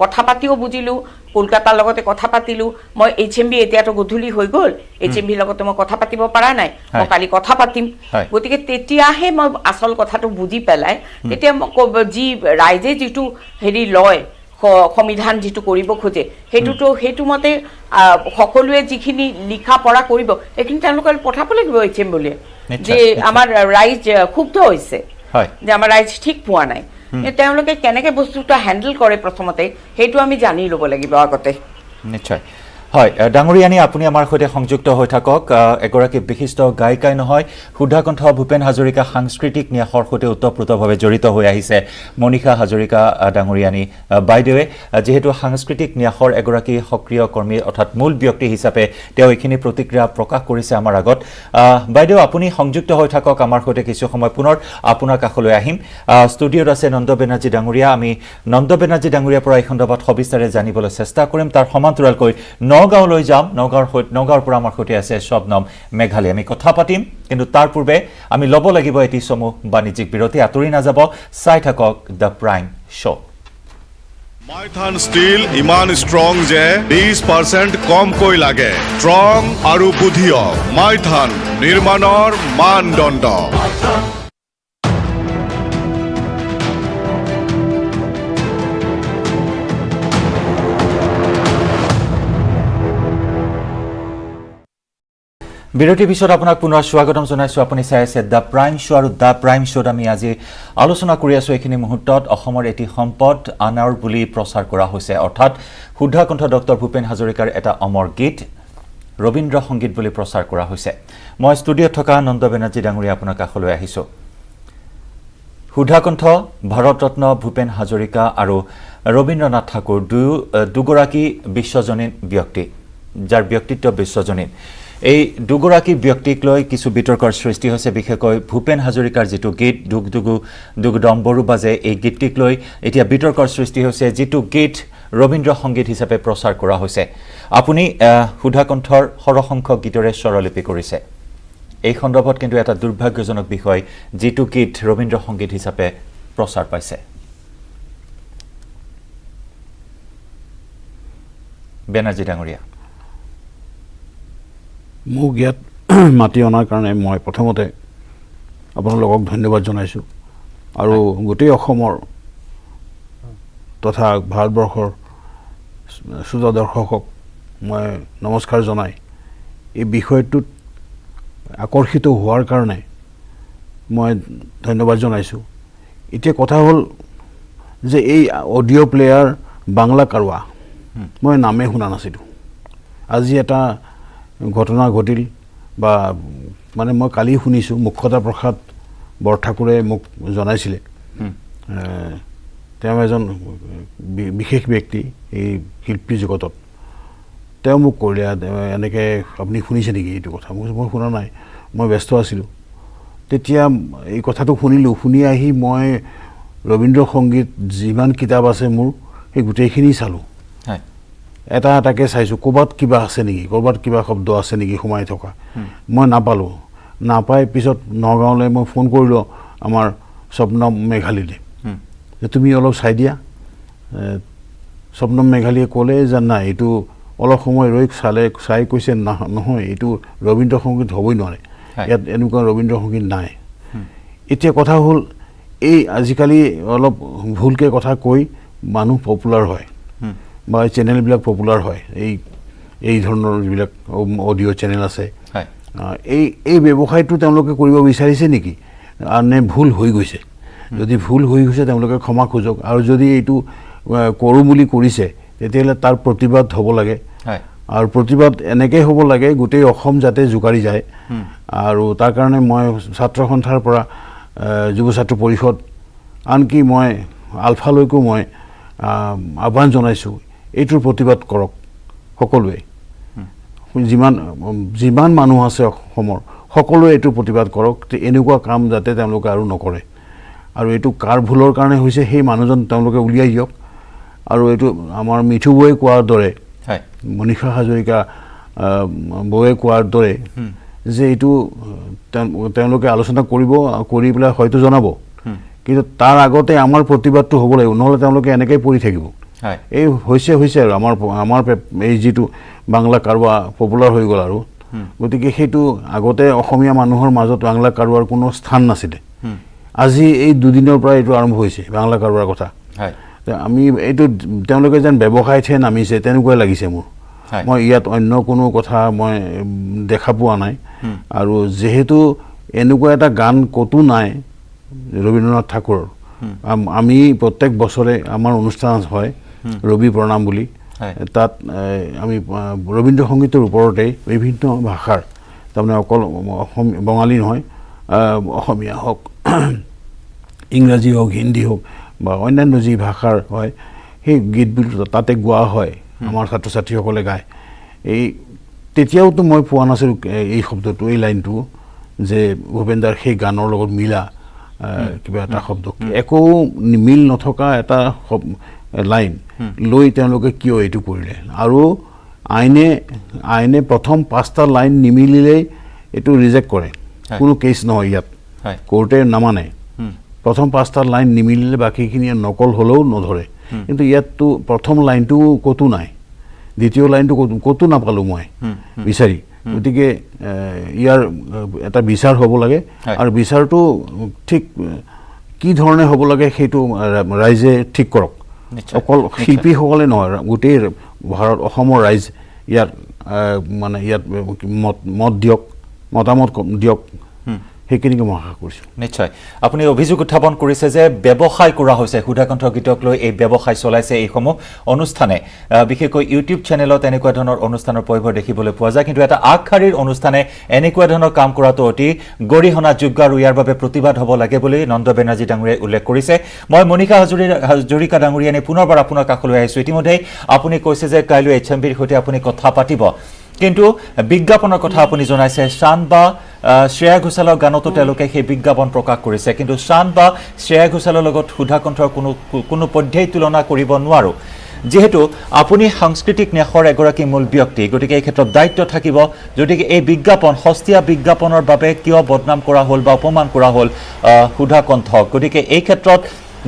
কথা পাতিও বুজিলো কলকাতাৰ লগতে কথা পাতিলোঁ মই HMB এতিয়াতো গধূলি হৈ গ'ল HMB লগতে মই কথা পাতিব পৰা নাই মই কালি কথা পাতিম গতিকে তেতিয়াহে মই আচল কথাটো বুজি পেলাই তেতিয়া যি ৰাইজে যিটো হেৰি লয় সংবিধান যিটো কৰিব খোজে সেইটো মতে সকলোৱে যিখিনি লিখা পঢ়া কৰিব এইখিনি তেওঁলোকে পঠাব লাগিব HMB যে আমাৰ ৰাইজ ক্ষুব্ধ হৈছে যে আমাৰ ৰাইজ ঠিক পোৱা নাই তেওঁলোকে কেনেকৈ বস্তুটো হেণ্ডেল কৰে প্ৰথমতে সেইটো আমি জানি ল'ব লাগিব আগতে নিশ্চয় হয় ডাঙৰীয়ানী আপুনি আমাৰ সৈতে সংযুক্ত হৈ থাকক এগৰাকী বিশিষ্ট গায়িকাই নহয় সুধাকণ্ঠ ভূপেন হাজৰিকা সাংস্কৃতিক ন্যাসৰ সৈতে ওতঃপ্ৰোতভাৱে জড়িত হৈ আহিছে মনীষা হাজৰিকা ডাঙৰীয়ানী বাইদেৱে যেহেতু সাংস্কৃতিক ন্যাসৰ এগৰাকী সক্ৰিয় কৰ্মী অৰ্থাৎ মূল ব্যক্তি হিচাপে তেওঁ এইখিনি প্ৰতিক্ৰিয়া প্ৰকাশ কৰিছে আমাৰ আগত বাইদেউ আপুনি সংযুক্ত হৈ থাকক আমাৰ সৈতে কিছু সময় পুনৰ আপোনাৰ কাষলৈ আহিম ষ্টুডিঅ'ত আছে নন্দ বেনাৰ্জী ডাঙৰীয়া আমি নন্দ বেনাৰ্জী ডাঙৰীয়াৰ পৰা এই সন্দৰ্ভত সবিস্তাৰে জানিবলৈ চেষ্টা কৰিম তাৰ সমান্তৰালকৈ নগাঁৱলৈ যাম নগাঁৱৰ পৰা আমাৰ সৈতে আছে শবনম মেঘালী আমি কথা পাতিম কিন্তু তাৰ পূৰ্বে আমি ল'ব লাগিব এটি সমূহ বাণিজ্যিক বিৰতি আঁতৰি নাযাব চাই থাকক the prime show' Maithan steel ইমান ষ্ট্ৰং যে 20% কমকৈ লাগে ষ্ট্ৰং আৰু বুদ্ধিয় মাইথান নিৰ্মাণৰ মানদণ্ড বিৰতিৰ পিছত আপোনাক পুনৰ স্বাগতম জনাইছো আপুনি চাই আছে দ্য প্ৰাইম শ্ব' আৰু দ্য প্ৰাইম শ্ব'ত আমি আজি আলোচনা কৰি আছো এইখিনি মুহূৰ্তত অসমৰ এটি সম্পদ আনাৰ বুলি প্ৰচাৰ কৰা হৈছে অৰ্থাৎ সুধাকণ্ঠ ডক্টৰ ভূপেন হাজৰিকাৰ এটা অমৰ গীত ৰবীন্দ্ৰ সংগীত বুলি প্ৰচাৰ কৰা হৈছে মই ষ্টুডিঅ'ত থকা নন্দ বেনাৰ্জী ডাঙৰীয়া আপোনাৰ কাষলৈ আহিছো সুধাকণ্ঠ ভাৰতৰত্ন ভূপেন হাজৰিকা আৰু ৰবীন্দ্ৰনাথ ঠাকুৰ দুগৰাকী বিশ্বজনীন ব্যক্তি যাৰ ব্যক্তিত্ব বিশ্বজনীন এই দুগৰাকী ব্যক্তিক লৈ কিছু বিতৰ্কৰ সৃষ্টি হৈছে বিশেষকৈ ভূপেন হাজৰিকাৰ যিটো গীত দুগ ডম্বৰু বাজে এই গীতটিক লৈ এতিয়া বিতৰ্কৰ সৃষ্টি হৈছে যিটো গীত ৰবীন্দ্ৰ সংগীত হিচাপে প্ৰচাৰ কৰা হৈছে আপুনি সুধাকণ্ঠৰ সৰহসংখ্যক গীতৰে স্বৰলিপি কৰিছে এই সন্দৰ্ভত কিন্তু এটা দুৰ্ভাগ্যজনক বিষয় যিটো গীত ৰবীন্দ্ৰ সংগীত হিচাপে প্ৰচাৰ পাইছে বেনাৰ্জী ডাঙৰীয়া মোক ইয়াত মাতি অনাৰ কাৰণে মই প্ৰথমতে আপোনালোকক ধন্যবাদ জনাইছোঁ আৰু গোটেই অসমৰ তথা ভাৰতবৰ্ষৰ শ্ৰোতা দৰ্শকক মই নমস্কাৰ জনাই এই বিষয়টোত আকৰ্ষিত হোৱাৰ কাৰণে মই ধন্যবাদ জনাইছোঁ এতিয়া কথা হ'ল যে এই অডিঅ' প্লেয়াৰ বাংলা কাৰোৱা মই নামেই শুনা নাছিলোঁ আজি এটা ঘটনা ঘটিল বা মানে মই কালি শুনিছোঁ মুখ্যতা প্ৰসাদ বৰঠাকুৰে মোক জনাইছিলে তেওঁ এজন বিশেষ ব্যক্তি এই শিল্পী জগতত তেওঁ মোক ক'লে এনেকৈ আপুনি শুনিছে নেকি এইটো কথা মই শুনা নাই মই ব্যস্ত আছিলোঁ তেতিয়া এই কথাটো শুনি আহি মই ৰবীন্দ্ৰ সংগীত যিমান কিতাপ আছে মোৰ সেই গোটেইখিনি চালোঁ এটা এটাকৈ চাইছোঁ ক'ৰবাত কিবা আছে নেকি ক'ৰবাত কিবা শব্দ আছে নেকি সোমাই থকা মই নাপালোঁ নাপাই পিছত নগাঁৱলৈ মই ফোন কৰিলোঁ আমাৰ শবনম মেঘালীলৈ যে তুমি অলপ চাই দিয়া শবনম মেঘালীয়ে ক'লে যে নাই এইটো অলপ সময় ৰৈ চাই কৈছে নহয় এইটো ৰবীন্দ্ৰ সংগীত হ'বই নোৱাৰে ইয়াত এনেকুৱা ৰবীন্দ্ৰ সংগীত নাই এতিয়া কথা হ'ল এই আজিকালি অলপ ভুলকৈ কথা কৈ মানুহ পপুলাৰ হয় বা চেনেলবিলাক পপুলাৰ হয় এই ধৰণৰ যিবিলাক অডিঅ' চেনেল আছে এই ব্যৱসায়টো তেওঁলোকে কৰিব বিচাৰিছে নেকি নে ভুল হৈ গৈছে যদি ভুল হৈ গৈছে তেওঁলোকে ক্ষমা খোজক আৰু যদি এইটো কৰোঁ বুলি কৰিছে তেতিয়াহ'লে তাৰ প্ৰতিবাদ হ'ব লাগে আৰু প্ৰতিবাদ এনেকৈ হ'ব লাগে গোটেই অসম যাতে জোকাৰি যায় আৰু তাৰ কাৰণে মই ছাত্ৰ সন্থাৰ পৰা যুৱ ছাত্ৰ পৰিষদ আনকি মই আলফালৈকো মই আহ্বান জনাইছোঁ এইটোৰ প্ৰতিবাদ কৰক সকলোৱে যিমান মানুহ আছে অসমৰ সকলোৱে এইটোৰ প্ৰতিবাদ কৰক এনেকুৱা কাম যাতে তেওঁলোকে আৰু নকৰে আৰু এইটো কাৰ ভুলৰ কাৰণে হৈছে সেই মানুহজন তেওঁলোকে উলিয়াই দিয়ক আৰু এইটো আমাৰ মিঠু বৌয়ে কোৱাৰ দৰে মনীষা হাজৰিকা বৌয়ে কোৱাৰ দৰে যে এইটো তেওঁলোকে আলোচনা কৰি পেলাই হয়তো জনাব কিন্তু তাৰ আগতে আমাৰ প্ৰতিবাদটো হ'ব লাগিব নহ'লে তেওঁলোকে এনেকৈ পৰি থাকিব এই হৈছে আৰু আমাৰ এই যিটো বাংলা কাৰোৱা পপুলাৰ হৈ গ'ল আৰু গতিকে সেইটো আগতে অসমীয়া মানুহৰ মাজত বাংলা কাৰোৱাৰ কোনো স্থান নাছিলে আজি এই দুদিনৰ পৰা এইটো আৰম্ভ হৈছে বাংলা কাৰোৱাৰ কথা আমি এইটো তেওঁলোকে যেন ব্যৱসায়তহে নামিছে তেনেকুৱাই লাগিছে মোৰ মই ইয়াত অন্য কোনো কথা মই দেখা পোৱা নাই আৰু যেহেতু এনেকুৱা এটা গান কতো নাই ৰবীন্দ্ৰনাথ ঠাকুৰৰ আমি প্ৰত্যেক বছৰে আমাৰ অনুষ্ঠান হয় ৰবি প্ৰণাম বুলি তাত আমি ৰবীন্দ্ৰ সংগীতৰ ওপৰতে বিভিন্ন ভাষাৰ তাৰমানে অকল বঙালী নহয় অসমীয়া হওক ইংৰাজী হওক হিন্দী হওক বা অন্যান্য যি ভাষাৰ হয় সেই গীতবোৰ তাতে গোৱা হয় আমাৰ ছাত্ৰ ছাত্ৰীসকলে গায় এই তেতিয়াওতো মই পোৱা নাছিলোঁ এই শব্দটো এই লাইনটো যে ভূপেনদাৰ সেই গানৰ লগত মিলা কিবা এটা শব্দ একো মিল নথকা এটা লাইন লৈ তেওঁলোকে কিয় এইটো কৰিলে আৰু আইনে প্ৰথম 5টা লাইন নিমিলিলেই এইটো ৰিজেক্ট কৰে কোনো কেছ নহয় ইয়াত কোৰ্টে নামানে প্ৰথম 5টা লাইন নিমিলিলে বাকীখিনি নকল হ'লেও নধৰে কিন্তু ইয়াততো প্ৰথম লাইনটো ক'তো নাই দ্বিতীয় লাইনটো ক'তো নাপালোঁ মই বিচাৰি গতিকে ইয়াৰ এটা বিচাৰ হ'ব লাগে আৰু বিচাৰটো ঠিক কি ধৰণে হ'ব লাগে সেইটো ৰাইজে ঠিক কৰক অকল শিল্পীসকলে নহয় গোটেই ভাৰত অসমৰ ৰাইজ ইয়াত মানে ইয়াত মত দিয়ক মতামত দিয়ক সেইখিনিকে মই আশা কৰিছোঁ নিশ্চয় আপুনি অভিযোগ উত্থাপন কৰিছে যে ব্যৱসায় কৰা হৈছে সুধাকণ্ঠ গীতক লৈ এই ব্যৱসায় চলাইছে এইসমূহ অনুষ্ঠানে বিশেষকৈ ইউটিউব চেনেলত এনেকুৱা ধৰণৰ অনুষ্ঠানৰ পৰিভৰ দেখিবলৈ পোৱা যায় কিন্তু এটা আগশাৰীৰ অনুষ্ঠানে এনেকুৱা ধৰণৰ কাম কৰাটো অতি গৰিহণাযোগ্য আৰু ইয়াৰ বাবে প্ৰতিবাদ হ'ব লাগে বুলি নন্দ বেনাৰ্জী ডাঙৰীয়াই উল্লেখ কৰিছে মই মণিকা হাজৰিকা ডাঙৰীয়ানে পুনৰবাৰ আপোনাৰ কাষলৈ আহিছোঁ ইতিমধ্যে আপুনি কৈছে যে কাইলৈ HMBৰ সৈতে আপুনি কথা পাতিব কিন্তু বিজ্ঞাপনৰ কথা আপুনি জনাইছে শান বা শ্ৰেয়া ঘোষালৰ গানতো তেওঁলোকে সেই বিজ্ঞাপন প্ৰকাশ কৰিছে কিন্তু শান বা শ্ৰেয়া ঘোষালৰ লগত সুধাকণ্ঠৰ কোনো পৰ্যায় তুলনা কৰিব নোৱাৰো যেহেতু আপুনি সাংস্কৃতিক ন্যাসৰ এগৰাকী মূল ব্যক্তি গতিকে এই ক্ষেত্ৰত দায়িত্ব থাকিব গতিকে এই বিজ্ঞাপন সস্তীয়া বিজ্ঞাপনৰ বাবে কিয় বদনাম কৰা হ'ল বা অপমান কৰা হ'ল সুধাকণ্ঠক গতিকে এই ক্ষেত্ৰত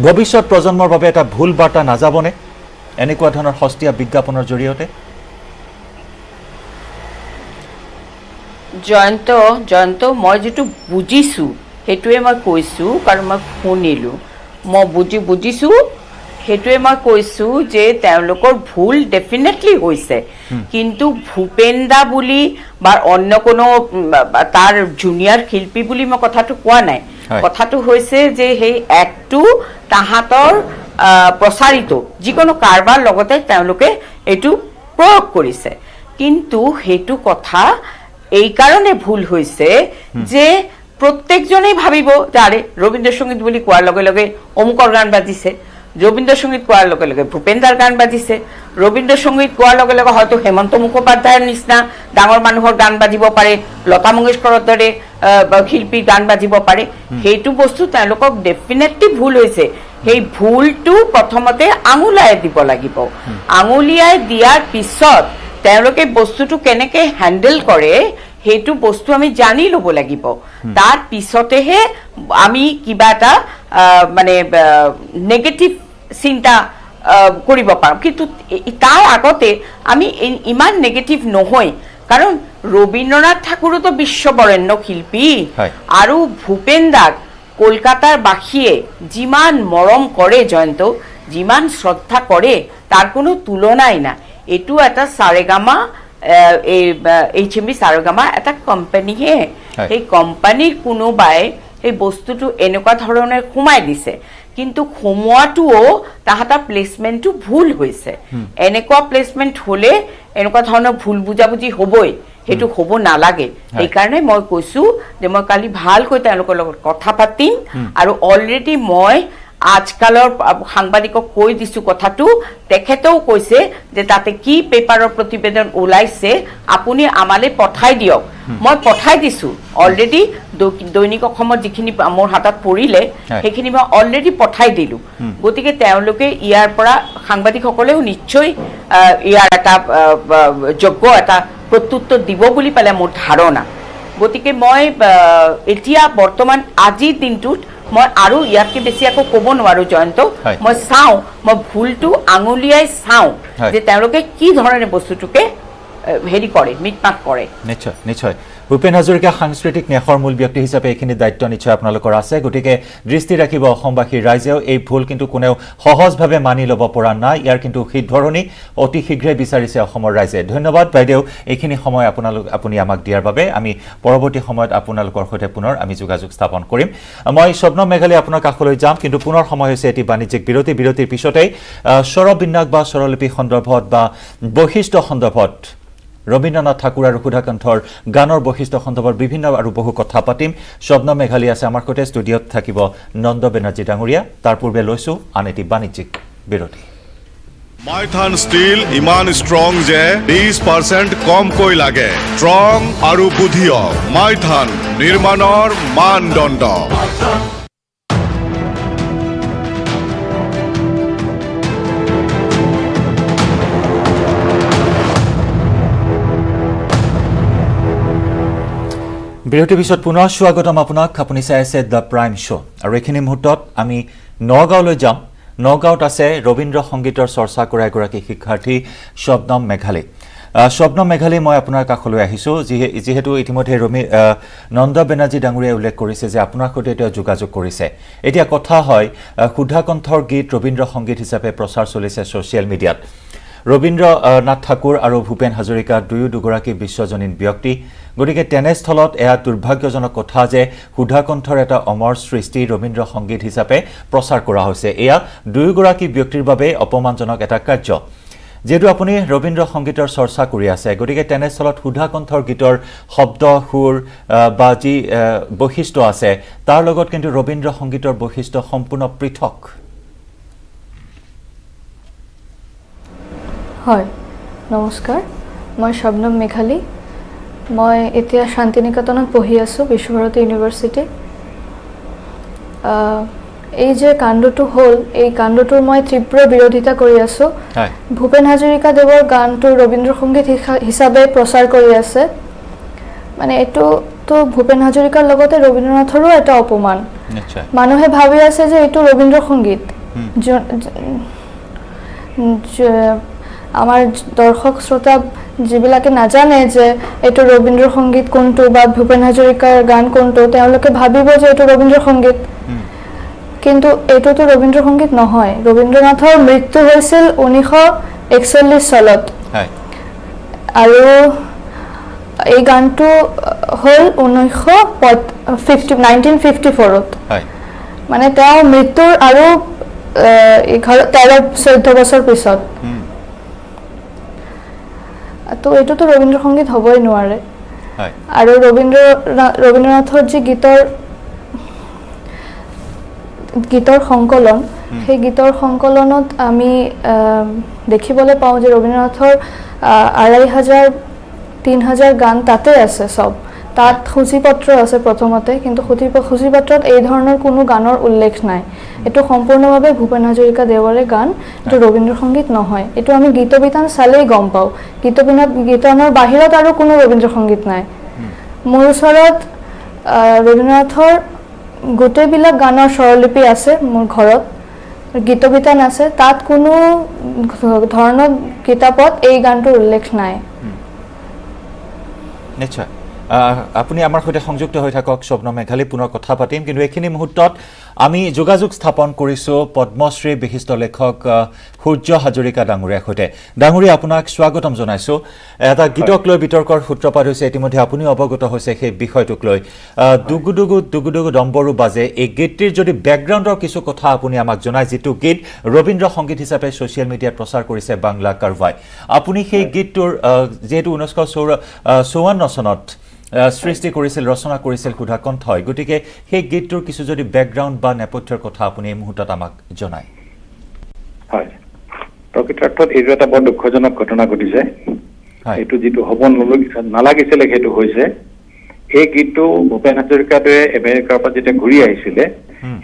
ভৱিষ্যত প্ৰজন্মৰ বাবে এটা ভুল বাৰ্তা নাযাবনে এনেকুৱা ধৰণৰ সস্তীয়া বিজ্ঞাপনৰ জৰিয়তে জয়ন্ত মই যেটো বুজিছোঁ সেইটোৱে মই কৈছোঁ কাৰণ মই শুনিলোঁ মই বুজিছোঁ সেইটোৱে মই কৈছোঁ যে তেওঁলোকৰ ভুল ডেফিনেটলি হৈছে কিন্তু ভূপেন দা বুলি বা অন্য কোনো তাৰ জুনিয়ৰ শিল্পী বুলি মই কথাটো কোৱা নাই কথাটো হৈছে যে সেই এক্টটো তাহাঁতৰ প্ৰচাৰিত যিকোনো কাৰবাৰ লগতে তেওঁলোকে এইটো প্ৰয়োগ কৰিছে কিন্তু সেইটো কথা এই কাৰণে ভুল হয়েছে যে প্ৰত্যেকজনেই ভাবিব যে আৰে ৰবীন্দ্ৰসঙ্গীত বলি কোয়াৰ লগে লগে অমুকৰ গান বাজিছে ৰবীন্দ্ৰসঙ্গীত কোয়াৰ লগে লগে ভূপেনদাৰ গান বাজিছে ৰবীন্দ্ৰসঙ্গীত কোয়াৰ লগে লগে হয়তো হেমন্ত মুখোপাধ্যায়েৰ নিচিনা ডাঙৰ মানুহৰ গান বাজিব পাৰে লতা মংগেশকৰৰ দৰে শিল্পীৰ গান বাজিব পাৰে সেইটো বস্তু তেওঁলোকক ডেফিনেটলি ভুল হৈছে সেই ভুলটো প্ৰথমতে আঙুলিয়াই দিব লাগিব আঙুলিয়াই দিয়াৰ পিছত তেওঁলোকে বস্তুটো কেনেকে হ্যান্ডেল কৰে সেইটো বস্তু আমি জানি ল'ব লাগিব তাৰ পিছতেহে আমি কিবা এটা মানে নেগেটিভ চিন্তা কৰিব পাৰোঁ কিন্তু তাৰ আগতে আমি ইমান নেগেটিভ নহয় কাৰণ ৰবীন্দ্ৰনাথ ঠাকুৰতো বিশ্ববৰেণ্য শিল্পী আৰু ভূপেন দাক কলকাতাৰ বাসীয়ে যিমান মৰম কৰে জয়ন্ত যিমান শ্ৰদ্ধা কৰে তাৰ কোনো তুলনাই নাই এইটো এটা সাৰেগামা HMB সাৰেগামা এটা কোম্পানীহে এই কোম্পানীৰ কোনোবাই এই বস্তুটো এনেকুৱা ধৰণে সোমাই দিছে কিন্তু সোমোৱাটোও তাহাঁতৰ প্লেচমেণ্টটো ভুল হৈছে এনেকুৱা প্লেচমেণ্ট হ'লে এনেকুৱা ধৰণৰ ভুল বুজাবুজি হ'বই সেইটো হ'ব নালাগে সেইকাৰণে মই কৈছোঁ যে মই কালি ভালকৈ তেওঁলোকৰ লগত কথা পাতিম আৰু অলৰেডি মই আজকালৰ সাংবাদিকক কৈ দিছো কথাটো তেখেতেও কৈছে যে তাতে কি পেপাৰৰ প্ৰতিবেদন ওলাইছে আপুনি আমালে পঠাই দিয়ক মই পঠাই দিছো অলৰেডি দৈনিক অসমত যিখিনি মোৰ হাতত পৰিলে সেইখিনি মই অলৰেডি পঠাই দিলো গতিকে তেওঁলোকে ইয়াৰ পৰা সাংবাদিকসকলেও নিশ্চয় ইয়াৰ এটা যোগ্য এটা প্ৰত্যুত্তৰ দিব বুলি পালে মোৰ ধাৰণা গতিকে মই এতিয়া বৰ্তমান আজিৰ দিনটোত মই আৰু ইয়াতকৈ বেছি আকৌ ক'ব নোৱাৰোঁ জয়ন্ত মই চাওঁ মই ভুলটো আঙুলিয়াই চাওঁ যে তেওঁলোকে কি ধৰণে বস্তুটোকে হেৰি কৰে মিটমাট কৰে নিশ্চয় নিশ্চয় ভূপেন হাজৰিকা সাংস্কৃতিক ন্যাসৰ মূল ব্যক্তি হিচাপে এইখিনি দায়িত্ব নিশ্চয় আপোনালোকৰ আছে গতিকে দৃষ্টি ৰাখিব অসমবাসীৰ ৰাইজেও এই ভুল কিন্তু কোনেও সহজভাৱে মানি ল'ব পৰা নাই ইয়াৰ কিন্তু শুধৰণি অতি শীঘ্ৰে বিচাৰিছে অসমৰ ৰাইজে ধন্যবাদ বাইদেউ এইখিনি সময় আপুনি আমাক দিয়াৰ বাবে আমি পৰৱৰ্তী সময়ত আপোনালোকৰ সৈতে পুনৰ আমি যোগাযোগ স্থাপন কৰিম মই স্বপ্নম মেঘালী আপোনাৰ কাষলৈ যাম কিন্তু পুনৰ সময় হৈছে এটি বাণিজ্যিক বিৰতিৰ পিছতেই স্বৰবিন্যাস বা স্বৰলিপি সন্দৰ্ভত বা বৈশিষ্ট্য সন্দৰ্ভত ৰবীন্দ্ৰনাথ ঠাকুৰ আৰু সুধাকান্তৰ গানৰ বৈশিষ্ট্য সন্দৰ্ভত বিভিন্ন আৰু বহু কথা পাতিম স্বপ্নম মেঘালী আছে আমাৰ সৈতে ষ্টুডিঅ'ত থাকিব নন্দ বেনাৰ্জী ডাঙৰীয়া তাৰ পূৰ্বে লৈছো আন এটি বাণিজ্যিক বিৰতি মাইথান ষ্টিল ইমান ষ্ট্ৰং যে 20% কমকৈ লাগে ষ্ট্ৰং আৰু বুধিয় মাইথান নিৰ্মাণৰ মানদণ্ড বিৰতিৰ পিছত পুনৰ স্বাগতম আপোনাক আপুনি চাই আছে দ্য প্ৰাইম শ্ব' আৰু এইখিনি মুহূৰ্তত আমি নগাঁৱলৈ যাম নগাঁৱত আছে ৰবীন্দ্ৰ সংগীতৰ চৰ্চা কৰা এগৰাকী শিক্ষাৰ্থী স্বপ্নম মেঘালী স্বপ্নম মেঘালী মই আপোনাৰ কাষলৈ আহিছোঁ যিহেতু ইতিমধ্যে নন্দ বেনাৰ্জী ডাঙৰীয়াই উল্লেখ কৰিছে যে আপোনাৰ সৈতে তেওঁ যোগাযোগ কৰিছে এতিয়া কথা হয় সুধাকণ্ঠৰ গীত ৰবীন্দ্ৰ সংগীত হিচাপে প্ৰচাৰ চলিছে ছ'চিয়েল মিডিয়াত ৰবীন্দ্ৰনাথ ঠাকুৰ আৰু ভূপেন হাজৰিকা দুয়োগৰাকী বিশ্বজনীন ব্যক্তি গতিকে তেনেস্থলত এয়া দুৰ্ভাগ্যজনক কথা যে সুধাকণ্ঠৰ এটা অমৰ সৃষ্টি ৰবীন্দ্ৰ সংগীত হিচাপে প্ৰচাৰ কৰা হৈছে এয়া দুয়োগৰাকী ব্যক্তিৰ বাবে অপমানজনক এটা কাৰ্য যেহেতু আপুনি ৰবীন্দ্ৰ সংগীতৰ চৰ্চা কৰি আছে গতিকে তেনেস্থলত সুধাকণ্ঠৰ গীতৰ শব্দ সুৰ বা যি বৈশিষ্ট্য আছে তাৰ লগত কিন্তু ৰবীন্দ্ৰ সংগীতৰ বৈশিষ্ট্য সম্পূৰ্ণ পৃথক হয় নমস্কাৰ মই স্বপ্নম মেঘালী মই এতিয়া শান্তিনিকেতনত পঢ়ি আছোঁ বিশ্বভাৰতী ইউনিভাৰ্চিটি এই যে কাণ্ডটো হ'ল এই কাণ্ডটোৰ মই তীব্ৰ বিৰোধিতা কৰি আছোঁ ভূপেন হাজৰিকা দেৱৰ গানটো ৰবীন্দ্ৰ সংগীত হিচাপে প্ৰচাৰ কৰি আছে মানে এইটোতো ভূপেন হাজৰিকাৰ লগতে ৰবীন্দ্ৰনাথৰো এটা অপমান মানুহে ভাবি আছে যে এইটো ৰবীন্দ্ৰ সংগীত আমাৰ দৰ্শক শ্ৰোতা যিবিলাকে নাজানে যে এইটো ৰবীন্দ্ৰ সংগীত কোনটো বা ভূপেন হাজৰিকাৰ গান কোনটো তেওঁলোকে ভাবিব যে এইটো ৰবীন্দ্ৰ সংগীত কিন্তু এইটোতো ৰবীন্দ্ৰ সংগীত নহয় ৰবীন্দ্ৰনাথৰ মৃত্যু হৈছিল 1941 চনত আৰু এই গানটো হ'ল 1954ত মানে তেওঁ মৃত্যুৰ আৰু 13-14 বছৰ পিছত তো এইটোতো ৰবীন্দ্ৰ সংগীত হ'বই নোৱাৰে আৰু ৰবীন্দ্ৰনাথৰ যি গীতৰ সংকলন সেই গীতৰ সংকলনত আমি দেখিবলৈ পাওঁ যে ৰবীন্দ্ৰনাথৰ 2500-3000 গান তাতে আছে সব তাত সূচীপত্ৰ আছে প্ৰথমতে কিন্তু সূচীপত্ৰত এই ধৰণৰ কোনো গানৰ উল্লেখ নাই এইটো সম্পূৰ্ণভাৱে ভূপেন হাজৰিকা দেৱৰে গান এইটো ৰবীন্দ্ৰ সংগীত নহয় এইটো আমি গীতবিতান চালেই গম পাওঁ গীতনৰ বাহিৰত আৰু কোনো ৰবীন্দ্ৰ সংগীত নাই মোৰ ওচৰত ৰবীন্দ্ৰনাথৰ গোটেইবিলাক গানৰ স্বৰলিপি আছে মোৰ ঘৰত গীতবিতান আছে তাত কোনো ধৰণৰ কিতাপত এই গানটোৰ উল্লেখ নাই নিশ্চয় আপুনি আমাৰ সৈতে সংযুক্ত হৈ থাকক স্বপ্নম মেঘালী পুনৰ কথা পাতিম কিন্তু এইখিনি মুহূৰ্তত আমি যোগাযোগ স্থাপন কৰিছোঁ পদ্মশ্ৰী বিশিষ্ট লেখক সূৰ্য হাজৰিকা ডাঙৰীয়াৰ সৈতে ডাঙৰীয়া আপোনাক স্বাগতম জনাইছোঁ এটা গীতক লৈ বিতৰ্কৰ সূত্ৰপাত হৈছে ইতিমধ্যে আপুনিও অৱগত হৈছে সেই বিষয়টোক লৈ দুগুদুগু ডম্বৰু বাজে এই গীতটিৰ যদি বেকগ্ৰাউণ্ডৰ কিছু কথা আপুনি আমাক জনায় যিটো গীত ৰবীন্দ্ৰ সংগীত হিচাপে ছ'চিয়েল মিডিয়াত প্ৰচাৰ কৰিছে বাংলা কাৰৱাই আপুনি সেই গীতটোৰ যিহেতু 1954 চনত সৃষ্টি কৰিছিল ৰচনা কৰিছিল সুধাকণ্ঠই গতিকে সেই গীতটোৰ কিছু যদি বেকগ্ৰাউণ্ড বা নেপথ্যৰ কথা আপুনি এই মুহূৰ্তত আমাক জনায় হয় প্ৰকৃতাৰ্থত এইটো এটা বৰ দুঃখজনক ঘটনা ঘটিছে এইটো যিটো হ'ব নালাগিছিলে সেইটো হৈছে এই গীতটো ভূপেন হাজৰিকাদেৱে আমেৰিকাৰ পৰা যেতিয়া ঘূৰি আহিছিলে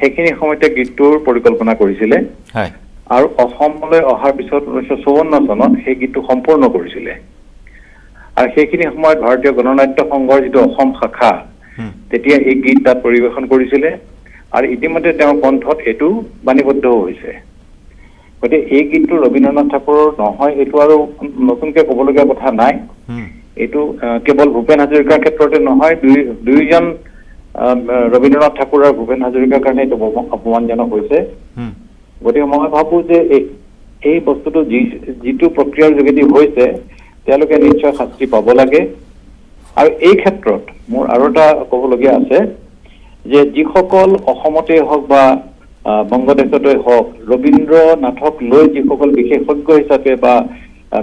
সেইখিনি সময়তে গীতটোৰ পৰিকল্পনা কৰিছিলে আৰু অসমলৈ অহাৰ পিছত 1954 চনত সেই গীতটো সম্পূৰ্ণ কৰিছিলে আৰু সেইখিনি সময়ত ভাৰতীয় গণনাট্য সংঘৰ যিটো অসম শাখা তেতিয়া এই গীত তাত পৰিৱেশন কৰিছিলে আৰু ইতিমধ্যে তেওঁৰ কণ্ঠত এইটো বাণীবদ্ধ হৈছে গতিকে এই গীতটো ৰবীন্দ্ৰনাথ ঠাকুৰৰ নহয় এইটো আৰু নতুনকৈ ক'বলগীয়া কথা নাই এইটো কেৱল ভূপেন হাজৰিকাৰ ক্ষেত্ৰতে নহয় দুইজন ৰবীন্দ্ৰনাথ ঠাকুৰ আৰু ভূপেন হাজৰিকাৰ কাৰণে এইটো অপমানজনক হৈছে গতিকে মই ভাবোঁ যে এই বস্তুটো যিটো প্ৰক্ৰিয়াৰ যোগেদি হৈছে তেওঁলোকে নিশ্চয় শাস্তি পাব লাগে আৰু এই ক্ষেত্ৰত মোৰ আৰু এটা ক'বলগীয়া আছে যে যিসকল অসমতে হওক বা বংগদেশতে হওক ৰবীন্দ্ৰনাথক লৈ যিসকল বিশেষজ্ঞ হিচাপে বা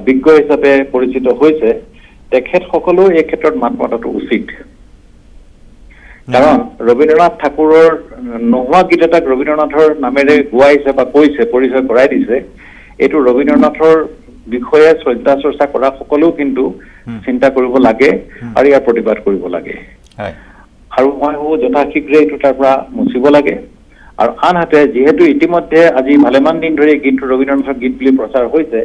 বিজ্ঞ হিচাপে পৰিচিত হৈছে তেখেতসকলেও এই ক্ষেত্ৰত মাত মতাটো উচিত কাৰণ ৰবীন্দ্ৰনাথ ঠাকুৰৰ নোহোৱা গীত এটাক ৰবীন্দ্ৰনাথৰ নামেৰে গোৱাইছে বা কৈছে পৰিচয় কৰাই দিছে এইটো ৰবীন্দ্ৰনাথৰ বিষয়ে শ্ৰদ্ধা চৰ্চা কৰা সকলেও কিন্তু চিন্তা কৰিব লাগে আৰু ইয়াৰ প্ৰতিবাদ কৰিব লাগে আৰু মই ভাবোঁ যথাশীঘ্ৰে এইটো তাৰ পৰা মুচিব লাগে আৰু আনহাতে যিহেতু ইতিমধ্যে আজি ভালেমান দিন ধৰি গীতটো ৰবীন্দ্ৰনাথৰ গীত বুলি প্ৰচাৰ হৈছে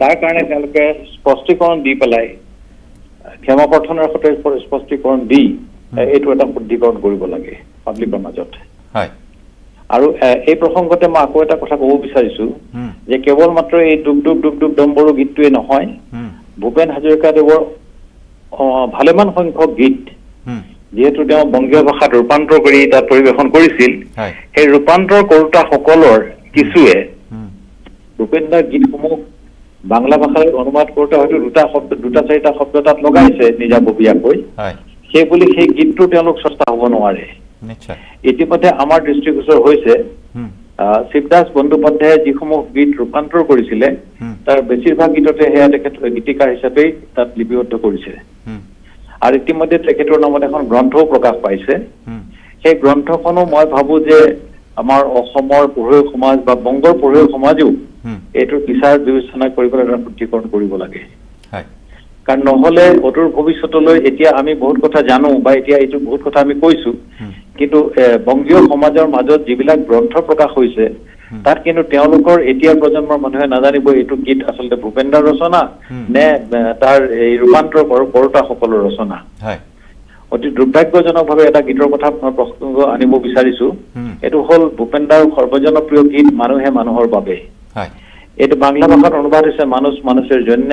তাৰ কাৰণে তেওঁলোকে স্পষ্টীকৰণ দি পেলাই ক্ষমা প্ৰাৰ্থনাৰ সৈতে স্পষ্টীকৰণ দি এইটো এটা শুদ্ধিকৰণ কৰিব লাগে পাব্লিকৰ মাজত আৰু এই প্ৰসংগতে মই আকৌ এটা কথা ক'ব বিচাৰিছোঁ যে কেৱল মাত্ৰ এই ডুব ডুব ডুব ডুব ডম্বৰু গীতটোৱে নহয় ভূপেন হাজৰিকাদেৱৰ ভালেমান সংখ্যক গীত যিহেতু তেওঁ বংগীয় ভাষাত ৰূপান্তৰ কৰি তাত পৰিৱেশন কৰিছিল সেই ৰূপান্তৰ কৰোতাসকলৰ কিছুৱে ভূপেন দাৰ গীতসমূহ বাংলা ভাষালৈ অনুবাদ কৰোঁতে হয়তো দুটা চাৰিটা শব্দ তাত লগাইছে নিজাববীয়াকৈ সেইবুলি সেই গীতটো তেওঁলোক চৰ্চা হ'ব নোৱাৰে ইতিমধ্যে আমাৰ দৃষ্টিগোচৰ হৈছে শিৱদাস বন্দ্যোপাধ্যায়ে যিসমূহ গীত ৰূপান্তৰ কৰিছিলে তাৰ বেছিভাগ গীততে সেয়া তেখেত গীতিকাৰ হিচাপেই তাত লিপিবদ্ধ কৰিছে আৰু ইতিমধ্যে তেখেতৰ নামত এখন গ্ৰন্থও প্ৰকাশ পাইছে সেই গ্ৰন্থখনো মই ভাবোঁ যে আমাৰ অসমৰ পঢ়ুৱৈ সমাজ বা বংগৰ পঢ়ুৱৈ সমাজেও এইটোৰ বিচাৰ বিবেচনা কৰিবলৈ এটা শুদ্ধিকৰণ কৰিব লাগে কাৰণ নহ'লে অদূৰ ভৱিষ্যতলৈ এতিয়া আমি বহুত কথা জানো বা এতিয়া এইটো বহুত কথা আমি কৈছোঁ কিন্তু বংগীয় সমাজৰ মাজত যিবিলাক গ্ৰন্থ প্ৰকাশ হৈছে তাত কিন্তু তেওঁলোকৰ এতিয়া প্ৰজন্মৰ মানুহে নাজানিব এইটো গীত আচলতে ভূপেন দাৰ ৰচনা নে তাৰ এই ৰূপান্তৰ কৰোতাসকলৰ ৰচনা অতি দুৰ্ভাগ্যজনকভাৱে এটা গীতৰ কথা প্ৰসংগ আনিব বিচাৰিছোঁ এইটো হ'ল ভূপেন দাৰ সৰ্বজনপ্ৰিয় গীত মানুহে মানুহৰ বাবে এইটো বাংলা ভাষাত অনুবাদ হৈছে মানুষ মানুষেৰ জন্য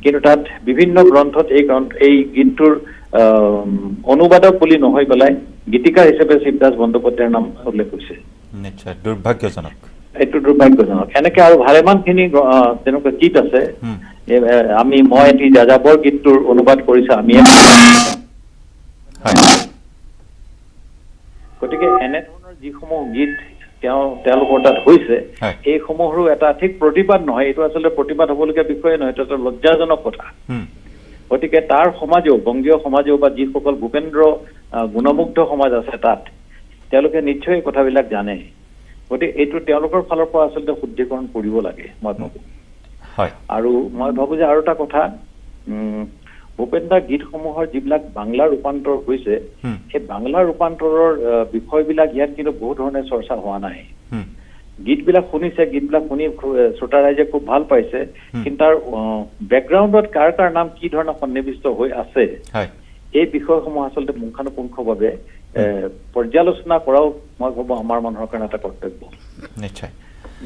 কিন্তু তাত বিভিন্ন গ্ৰন্থত এই গীতটোৰ অনুবাদক বুলি নহয় পেলাই গীতিকাৰ হিচাপে শিৱদাস বন্দ্যোপাধ্যায়ৰ নাম উল্লেখ কৰিছে নিশ্চয় দুৰ্ভাগ্যজনক এইটো দুৰ্ভাগ্যজনক এনেকে আৰু ভালেমানখিনি তেনেকুৱা গীত আছে মই এটি যাযাবৰ গীতটোৰ অনুবাদ কৰিছে আমি গতিকে এনেধৰণৰ যিসমূহ গীত তেওঁলোকৰ তাত হৈছে এইসমূহৰো এটা ঠিক প্ৰতিবাদ নহয় এইটো আচলতে প্ৰতিবাদ হ'বলগীয়া বিষয়ে নহয় এইটো এটা লজ্জাজনক কথা গতিকে তাৰ সমাজেও বংগীয় সমাজেও বা যিসকল ভূপেন্দ্ৰ গুণমুগ্ধ সমাজ আছে তাত তেওঁলোকে নিশ্চয় এই কথাবিলাক জানে গতিকে এইটো তেওঁলোকৰ ফালৰ পৰা আচলতে শুদ্ধিকৰণ কৰিব লাগে মই ভাবোঁ আৰু মই ভাবোঁ যে আৰু এটা কথা ভূপেন দাৰ গীতসমূহৰ যিবিলাক বাংলা ৰূপান্তৰ হৈছে সেই বাংলা ৰূপান্তৰৰ বিষয়বিলাক ইয়াত কিন্তু বহু ধৰণে চৰ্চা হোৱা নাই গীতবিলাক শুনিছে গীতবিলাক শুনি শ্ৰোতা ৰাইজে খুব ভাল পাইছে কিন্তু তাৰ বেকগ্ৰাউণ্ডত কাৰ কাৰ নাম কি ধৰণে সন্নিৱিষ্ট হৈ আছে এই বিষয়সমূহ আচলতে পুংখানুপুংখভাৱে পৰ্যালোচনা কৰাও মই ভাবোঁ আমাৰ মানুহৰ কাৰণে এটা কৰ্তব্য নিশ্চয়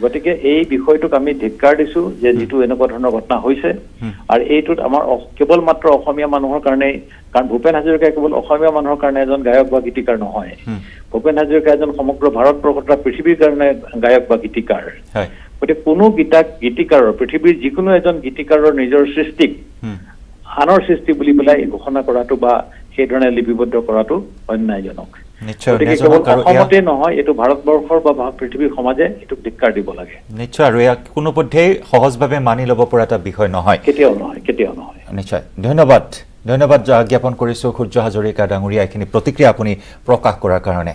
গতিকে এই বিষয়টোক আমি ধিক্কাৰ দিছোঁ যে যিটো এনেকুৱা ধৰণৰ ঘটনা হৈছে আৰু এইটোত আমাৰ কেৱল মাত্ৰ অসমীয়া মানুহৰ কাৰণে কাৰণ ভূপেন হাজৰিকা কেৱল অসমীয়া মানুহৰ কাৰণে এজন গায়ক বা গীতিকাৰ নহয় ভূপেন হাজৰিকা এজন সমগ্ৰ ভাৰতবৰ্ষ তথা পৃথিৱীৰ কাৰণে গায়ক বা গীতিকাৰ গতিকে কোনো গীতিকাৰৰ পৃথিৱীৰ যিকোনো এজন গীতিকাৰৰ নিজৰ সৃষ্টিক আনৰ সৃষ্টি বুলি পেলাই ঘোষণা কৰাটো বা সেইধৰণে লিপিবদ্ধ কৰাটো অন্যায়জনক গতিকে কেৱল অসমতে নহয় এইটো ভাৰতবৰ্ষৰ বা পৃথিৱীৰ সমাজে এইটোক ধিক্কাৰ দিব লাগে নিশ্চয় আৰু ইয়াক কোনোপধ্যেই সহজভাৱে মানি ল'ব পৰা এটা বিষয় নহয় কেতিয়াও নহয় নিশ্চয় ধন্যবাদ জ্ঞাপন কৰিছোঁ সূৰ্য হাজৰিকা ডাঙৰীয়া এইখিনি প্ৰতিক্ৰিয়া আপুনি প্ৰকাশ কৰাৰ কাৰণে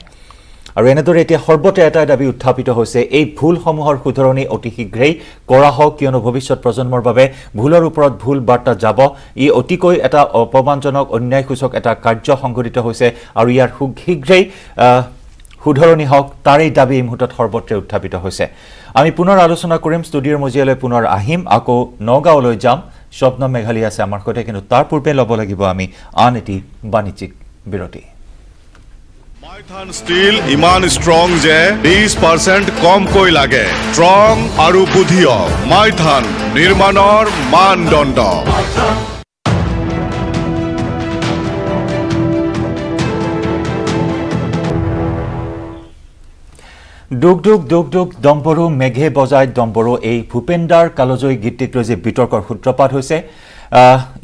আৰু এনেদৰে এতিয়া সৰ্বতে এটা দাবী উত্থাপিত হৈছে এই ভুলসমূহৰ শুধৰণি অতি শীঘ্ৰেই কৰা হওক কিয়নো ভৱিষ্যত প্ৰজন্মৰ বাবে ভুলৰ ওপৰত ভুল বাৰ্তা যাব ই অতিকৈ এটা অপমানজনক অন্যায়সূচক এটা কাৰ্য সংঘটিত হৈছে আৰু ইয়াৰ শীঘ্ৰেই শুধৰণি হওক তাৰেই দাবী এই মুহূৰ্তত সৰ্বত্ৰে উত্থাপিত হৈছে আমি পুনৰ আলোচনা কৰিম ষ্টুডিঅ'ৰ মজিয়ালৈ পুনৰ আহিম আকৌ নগাঁৱলৈ যাম স্বপ্ন মেঘালী আছে আমাৰ সৈতে, কিন্তু তাৰ পূৰ্বে ল'ব লাগিব আমি আন এটি বাণিজ্যিক বিৰতি। মাইথান ষ্টীল ইমান ষ্ট্ৰং যে 20% কমকৈ লাগে। ষ্ট্ৰং আৰু বুধিয় মাইথান নিৰ্মাণৰ মানদণ্ড। ডুগ ডুগ ডুগ ডুগ ডম্বৰু মেঘে বজাই ডম্বৰু এই ভূপেন্দাৰ কালজয়ী গীতটিক লৈ যে বিতৰ্কৰ সূত্ৰপাত হৈছে।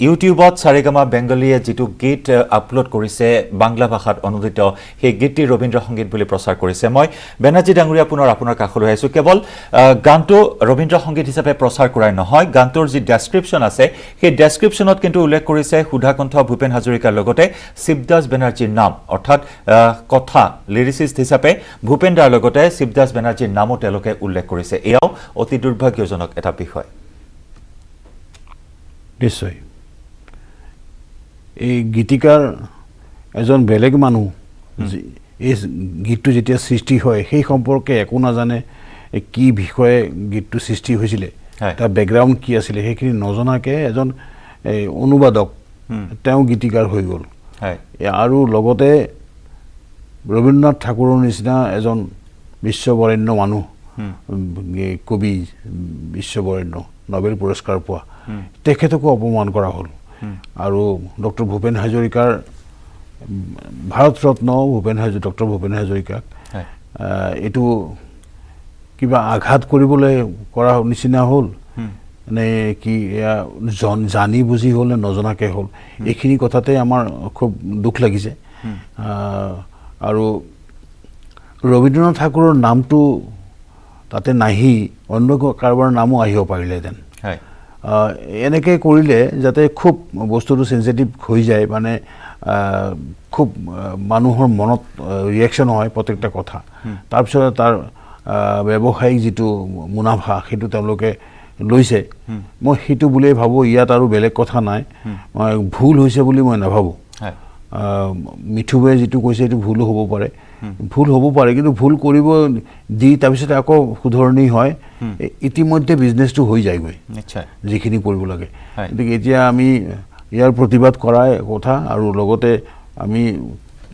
ইউটিউবত সাৰেগামা বেংগলীয়ে যিটো গীত আপলোড কৰিছে বাংলা ভাষাত অনুদিত সেই গীতটি ৰবীন্দ্ৰ সংগীত বুলি প্ৰচাৰ কৰিছে। মই বেনাৰ্জী ডাঙৰীয়া পুনৰ আপোনাৰ কাষলৈ আহিছোঁ। কেৱল গানটো ৰবীন্দ্ৰ সংগীত হিচাপে প্ৰচাৰ কৰাই নহয়, গানটোৰ যি ডেছক্ৰিপশ্যন আছে সেই ডেছক্ৰিপশ্যনত কিন্তু উল্লেখ কৰিছে সুধাকণ্ঠ ভূপেন হাজৰিকাৰ লগতে শিৱদাস বেনাৰ্জীৰ নাম, অৰ্থাৎ কথা লিৰিচিষ্ট হিচাপে ভূপেন দাৰ লগতে শিৱদাস বেনাৰ্জীৰ নামো তেওঁলোকে উল্লেখ কৰিছে। এয়াও অতি দুৰ্ভাগ্যজনক এটা বিষয়। নিশ্চয় এই গীতিকাৰ এজন বেলেগ মানুহ, এই গীতটো যেতিয়া সৃষ্টি হয় সেই সম্পৰ্কে একো নাজানে, কি বিষয়ে গীতটো সৃষ্টি হৈছিলে, তাৰ বেকগ্ৰাউণ্ড কি আছিলে সেইখিনি নজনাকৈ এজন অনুবাদক তেওঁ গীতিকাৰ হৈ গ'ল। আৰু লগতে ৰবীন্দ্ৰনাথ ঠাকুৰৰ নিচিনা এজন বিশ্ববৰেণ্য মানুহ, কবি বিশ্ববৰেণ্য, নোবেল পুৰস্কাৰ পোৱা, তেখেতকো অপমান কৰা হ'ল। আৰু ডক্টৰ ভূপেন হাজৰিকাৰ ভাৰত ৰত্ন ডক্টৰ ভূপেন হাজৰিকাক এইটো কিবা আঘাত কৰিবলৈ কৰা নিচিনা হ'ল নে কি, এয়া জানি বুজি হ'ল নে নজনাকৈ হ'ল, এইখিনি কথাতে আমাৰ খুব দুখ লাগিছে। আৰু ৰবীন্দ্ৰনাথ ঠাকুৰৰ নামটো তাতে নাহি অন্য কাৰোবাৰ নামো আহিব পাৰিলেহেঁতেন। এনেকৈ কৰিলে যাতে খুব বস্তুটো চেঞ্চিটিভ হৈ যায়, মানে খুব মানুহৰ মনত ৰিয়েকশ্যন হয় প্ৰত্যেকটা কথা। তাৰপিছত তাৰ ব্যৱসায়িক যিটো মুনাফা সেইটো তেওঁলোকে লৈছে, মই সেইটো বুলিয়েই ভাবোঁ। ইয়াত আৰু বেলেগ কথা নাই, মই ভুল হৈছে বুলি মই নাভাবোঁ। মিঠুৱে যিটো কৈছে সেইটো ভুলো হ'ব পাৰে, কিন্তু ভুল কৰিব দি তাৰপিছতে আকৌ শুধৰণি হয়, ইতিমধ্যে বিজনেছটো হৈ যায়গৈ যিখিনি কৰিব লাগে। গতিকে এতিয়া আমি ইয়াৰ প্ৰতিবাদ কৰাই কথা। আৰু লগতে আমি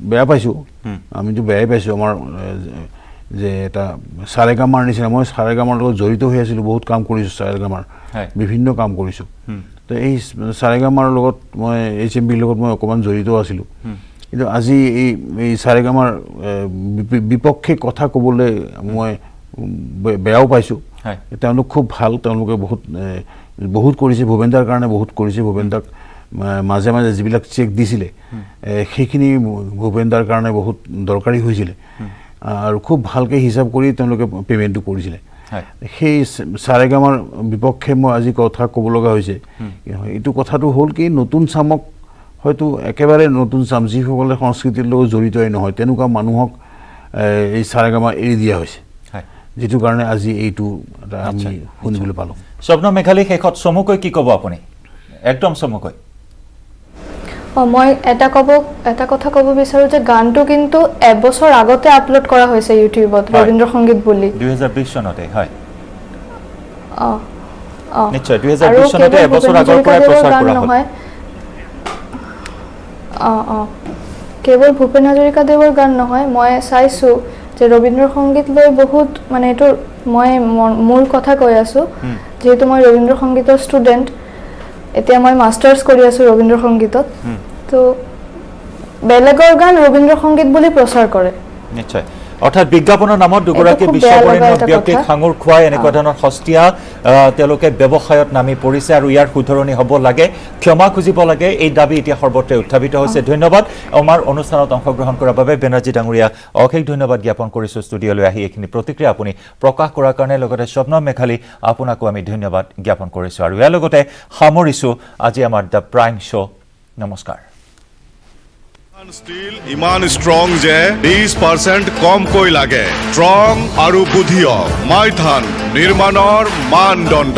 বেয়া পাইছোঁ, আমিতো বেয়াই পাইছোঁ আমাৰ যে এটা সাৰেগামাৰ নিচিনা, মই সাৰেগামাৰ লগত জড়িত হৈ আছিলোঁ, বহুত কাম কৰিছোঁ সাৰেগামাৰ, বিভিন্ন কাম কৰিছোঁ। তো এই সাৰেগামাৰ লগত মই HMBৰ লগত মই অকণমান জড়িত আছিলোঁ, কিন্তু আজি এই সাৰেগামাৰ বিপক্ষে কথা ক'বলৈ মই বেয়াও পাইছোঁ। তেওঁলোক খুব ভাল, তেওঁলোকে বহুত কৰিছে, ভূপেন দাৰ কাৰণে বহুত কৰিছে। ভূপেন দাক মাজে মাজে যিবিলাক চেক দিছিলে সেইখিনি ভূপেন দাৰ কাৰণে বহুত দৰকাৰী হৈছিলে, আৰু খুব ভালকৈ হিচাপ কৰি তেওঁলোকে পে'মেণ্টটো কৰিছিলে। সেই সাৰেগামাৰ বিপক্ষে মই আজি কথা ক'ব লগা হৈছে। এইটো কথাটো হ'ল কি, নতুন চামক হয়তো একেবাৰে নতুন চাম, যিসকলে সংস্কৃতিৰ লগত জড়িতই নহয়, তেনেকুৱা মানুহক এই সাৰেগামা এৰি দিয়া হৈছে, যিটো কাৰণে আজি এইটো আমি শুনিবলৈ পালোঁ। স্বপ্ন মেঘালী, শেষত চমুকৈ কি ক'ব আপুনি? একদম চমুকৈ। মই এটা কথা ক'ব বিচাৰোঁ যে গানটো কিন্তু এবছৰ আগতে আপলোড কৰা হৈছে ইউটিউবত, ৰবীন্দ্ৰ সংগীত বুলি, 2020 চনতে। হয়, নিশ্চয় 2020 চনতে এবছৰ আগৰ পৰাই প্ৰচাৰ কৰা হ'ল। কেৱল ভূপেন হাজৰিকাদেৱৰ গান নহয়, মই চাইছোঁ যে ৰবীন্দ্ৰ সংগীত লৈ বহুত, মানে এইটো মই মোৰ কথা কৈ আছোঁ, যিহেতু মই ৰবীন্দ্ৰ সংগীতৰ ষ্টুডেণ্ট, এতিয়া মই মাষ্টাৰ্ছ কৰি আছোঁ ৰবীন্দ্ৰ সংগীতত, তো বেলেগৰ গান ৰবীন্দ্ৰ সংগীত বুলি প্ৰচাৰ কৰে। নিশ্চয়, অৰ্থাৎ বিজ্ঞাপনৰ নামত দুগৰাকী বিশ্ববৰেণ্য ব্যক্তিক সাঙুৰ খুৱাই এনেকুৱা ধৰণৰ সস্তীয়া তেওঁলোকে ব্যৱসায়ত নামি পৰিছে, আৰু ইয়াৰ শুধৰণি হ'ব লাগে, ক্ষমা খুজিব লাগে, এই দাবী এতিয়া সৰ্বত্ৰে উত্থাপিত হৈছে। ধন্যবাদ আমাৰ অনুষ্ঠানত অংশগ্ৰহণ কৰাৰ বাবে বেনাৰ্জী ডাঙৰীয়া, অশেষ ধন্যবাদ জ্ঞাপন কৰিছোঁ ষ্টুডিঅ'লৈ আহি এইখিনি প্ৰতিক্ৰিয়া আপুনি প্ৰকাশ কৰাৰ কাৰণে। লগতে স্বপ্ন মেঘালী, আপোনাকো আমি ধন্যবাদ জ্ঞাপন কৰিছোঁ। আৰু ইয়াৰ লগতে সামৰিছোঁ আজি আমাৰ দ্য প্ৰাইম শ্ব'। নমস্কাৰ। ষ্টীল ইমান ষ্ট্ৰং যে 20% কমকৈ লাগে। ষ্ট্ৰং আৰু বুধিয় মাইথান নিৰ্মাণৰ মানদণ্ড।